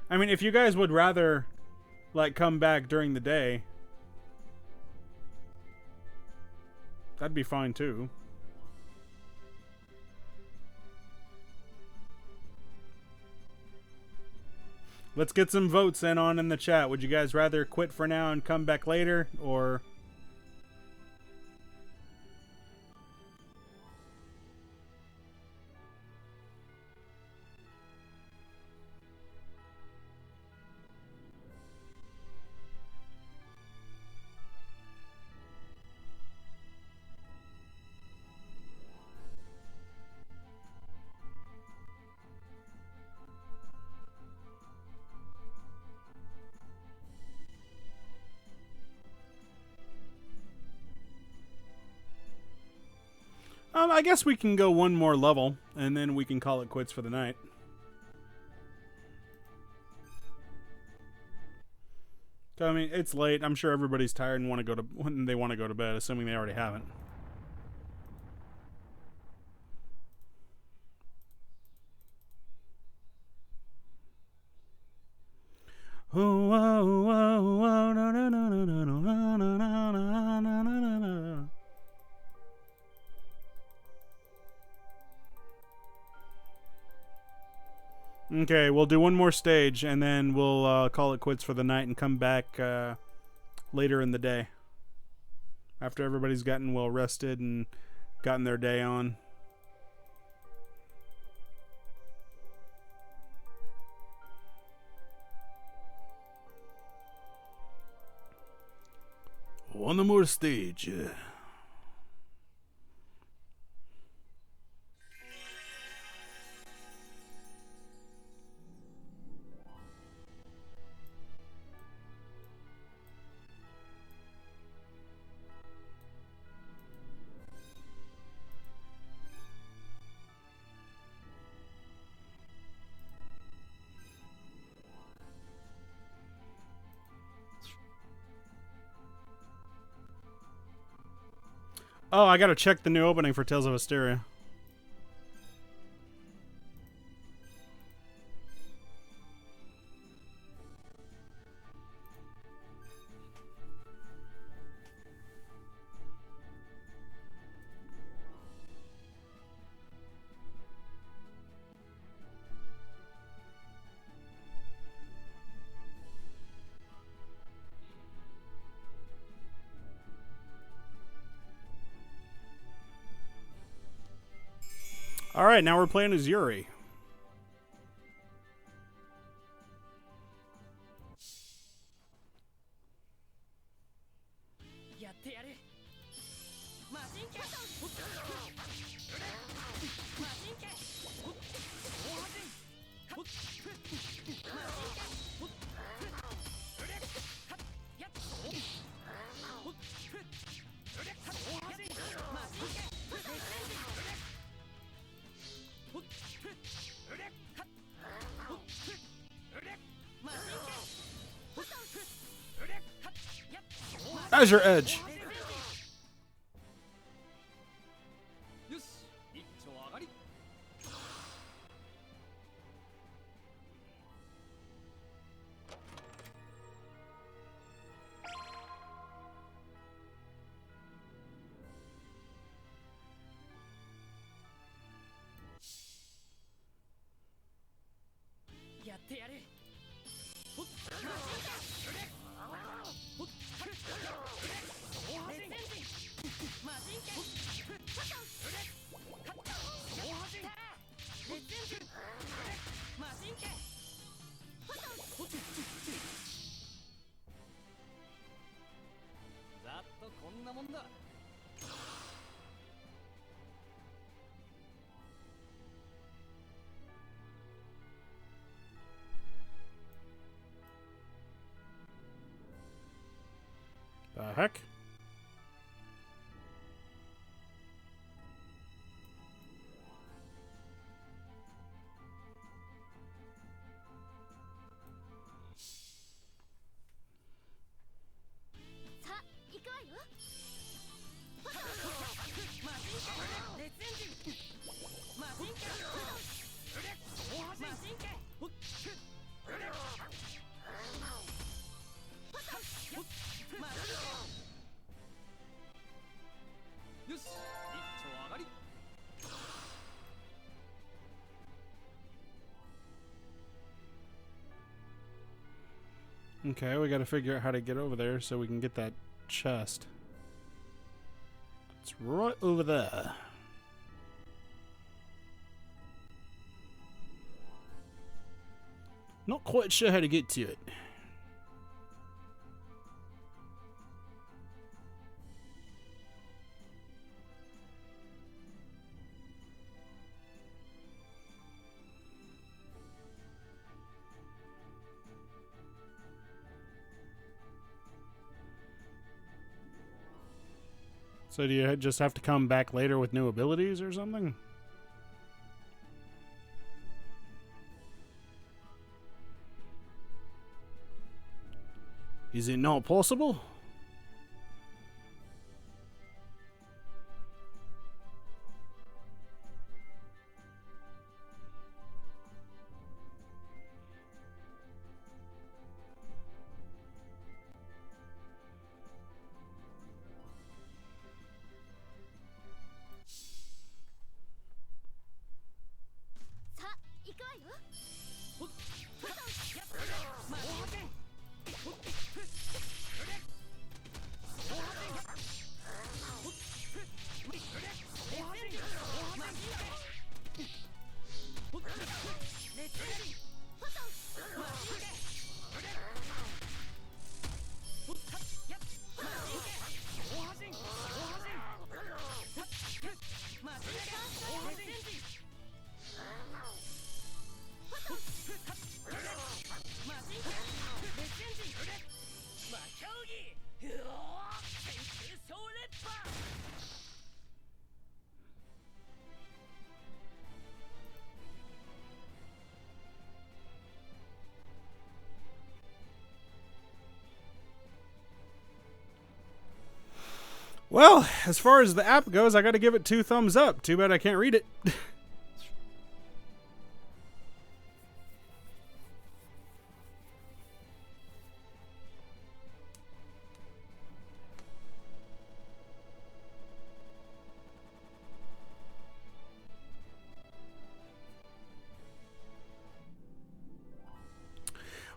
I mean, if you guys would rather like come back during the day, that'd be fine too. Let's get some votes in the chat. Would you guys rather quit for now and come back later, or I guess we can go one more level, and then we can call it quits for the night. I mean, it's late. I'm sure everybody's tired and want to go to when they want to go to bed, assuming they already haven't. Oh, oh, oh, oh, no, no, no, no, no, no, no, no, no, no, no, no. Okay, we'll do one more stage, and then we'll call it quits for the night and come back later in the day. After everybody's gotten well rested and gotten their day on. One more stage. Oh, I gotta check the new opening for Tales of Asteria. Alright, now we're playing as Yuri. Azure Edge. The heck? Okay, we gotta figure out how to get over there so we can get that chest. It's right over there. Not quite sure how to get to it. So do you just have to come back later with new abilities or something? Is it not possible? Well, as far as the app goes, I got to give it 2 thumbs up. Too bad I can't read it.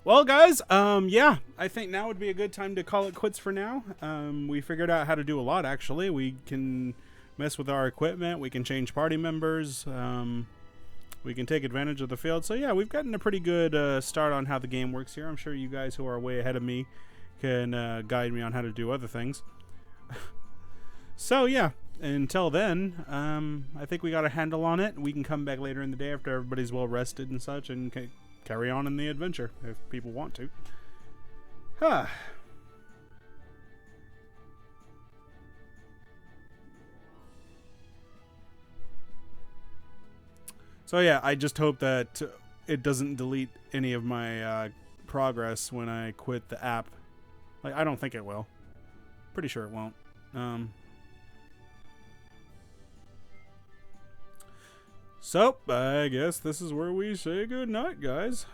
Well, guys, yeah, I think now would be a good time to call it quits for now. We figured out how to do a lot, actually. We can mess with our equipment. We can change party members. We can take advantage of the field. So, yeah, we've gotten a pretty good start on how the game works here. I'm sure you guys who are way ahead of me can guide me on how to do other things. So, yeah, until then, I think we got a handle on it. We can come back later in the day after everybody's well rested and such and carry on in the adventure if people want to. Huh. So yeah, I just hope that it doesn't delete any of my progress when I quit the app. Like, I don't think it will. Pretty sure it won't. So, I guess this is where we say good night, guys.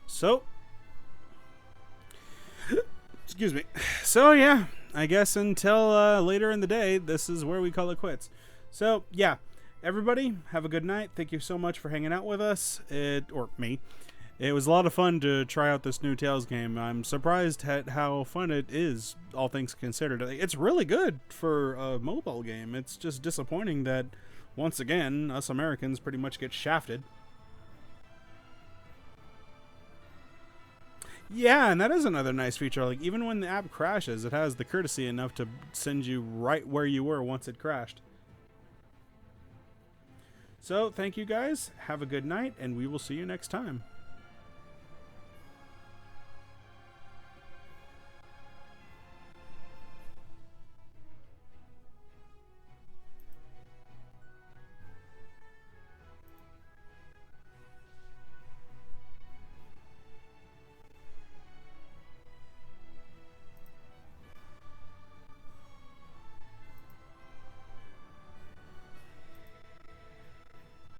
So, excuse me. So, yeah, I guess until later in the day, this is where we call it quits. So, yeah, everybody, have a good night. Thank you so much for hanging out with us, or me. It was a lot of fun to try out this new Tales game. I'm surprised at how fun it is, all things considered. It's really good for a mobile game. It's just disappointing that, once again, us Americans pretty much get shafted. Yeah, and that is another nice feature. Like, even when the app crashes, it has the courtesy enough to send you right where you were once it crashed. So, thank you guys. Have a good night, and we will see you next time.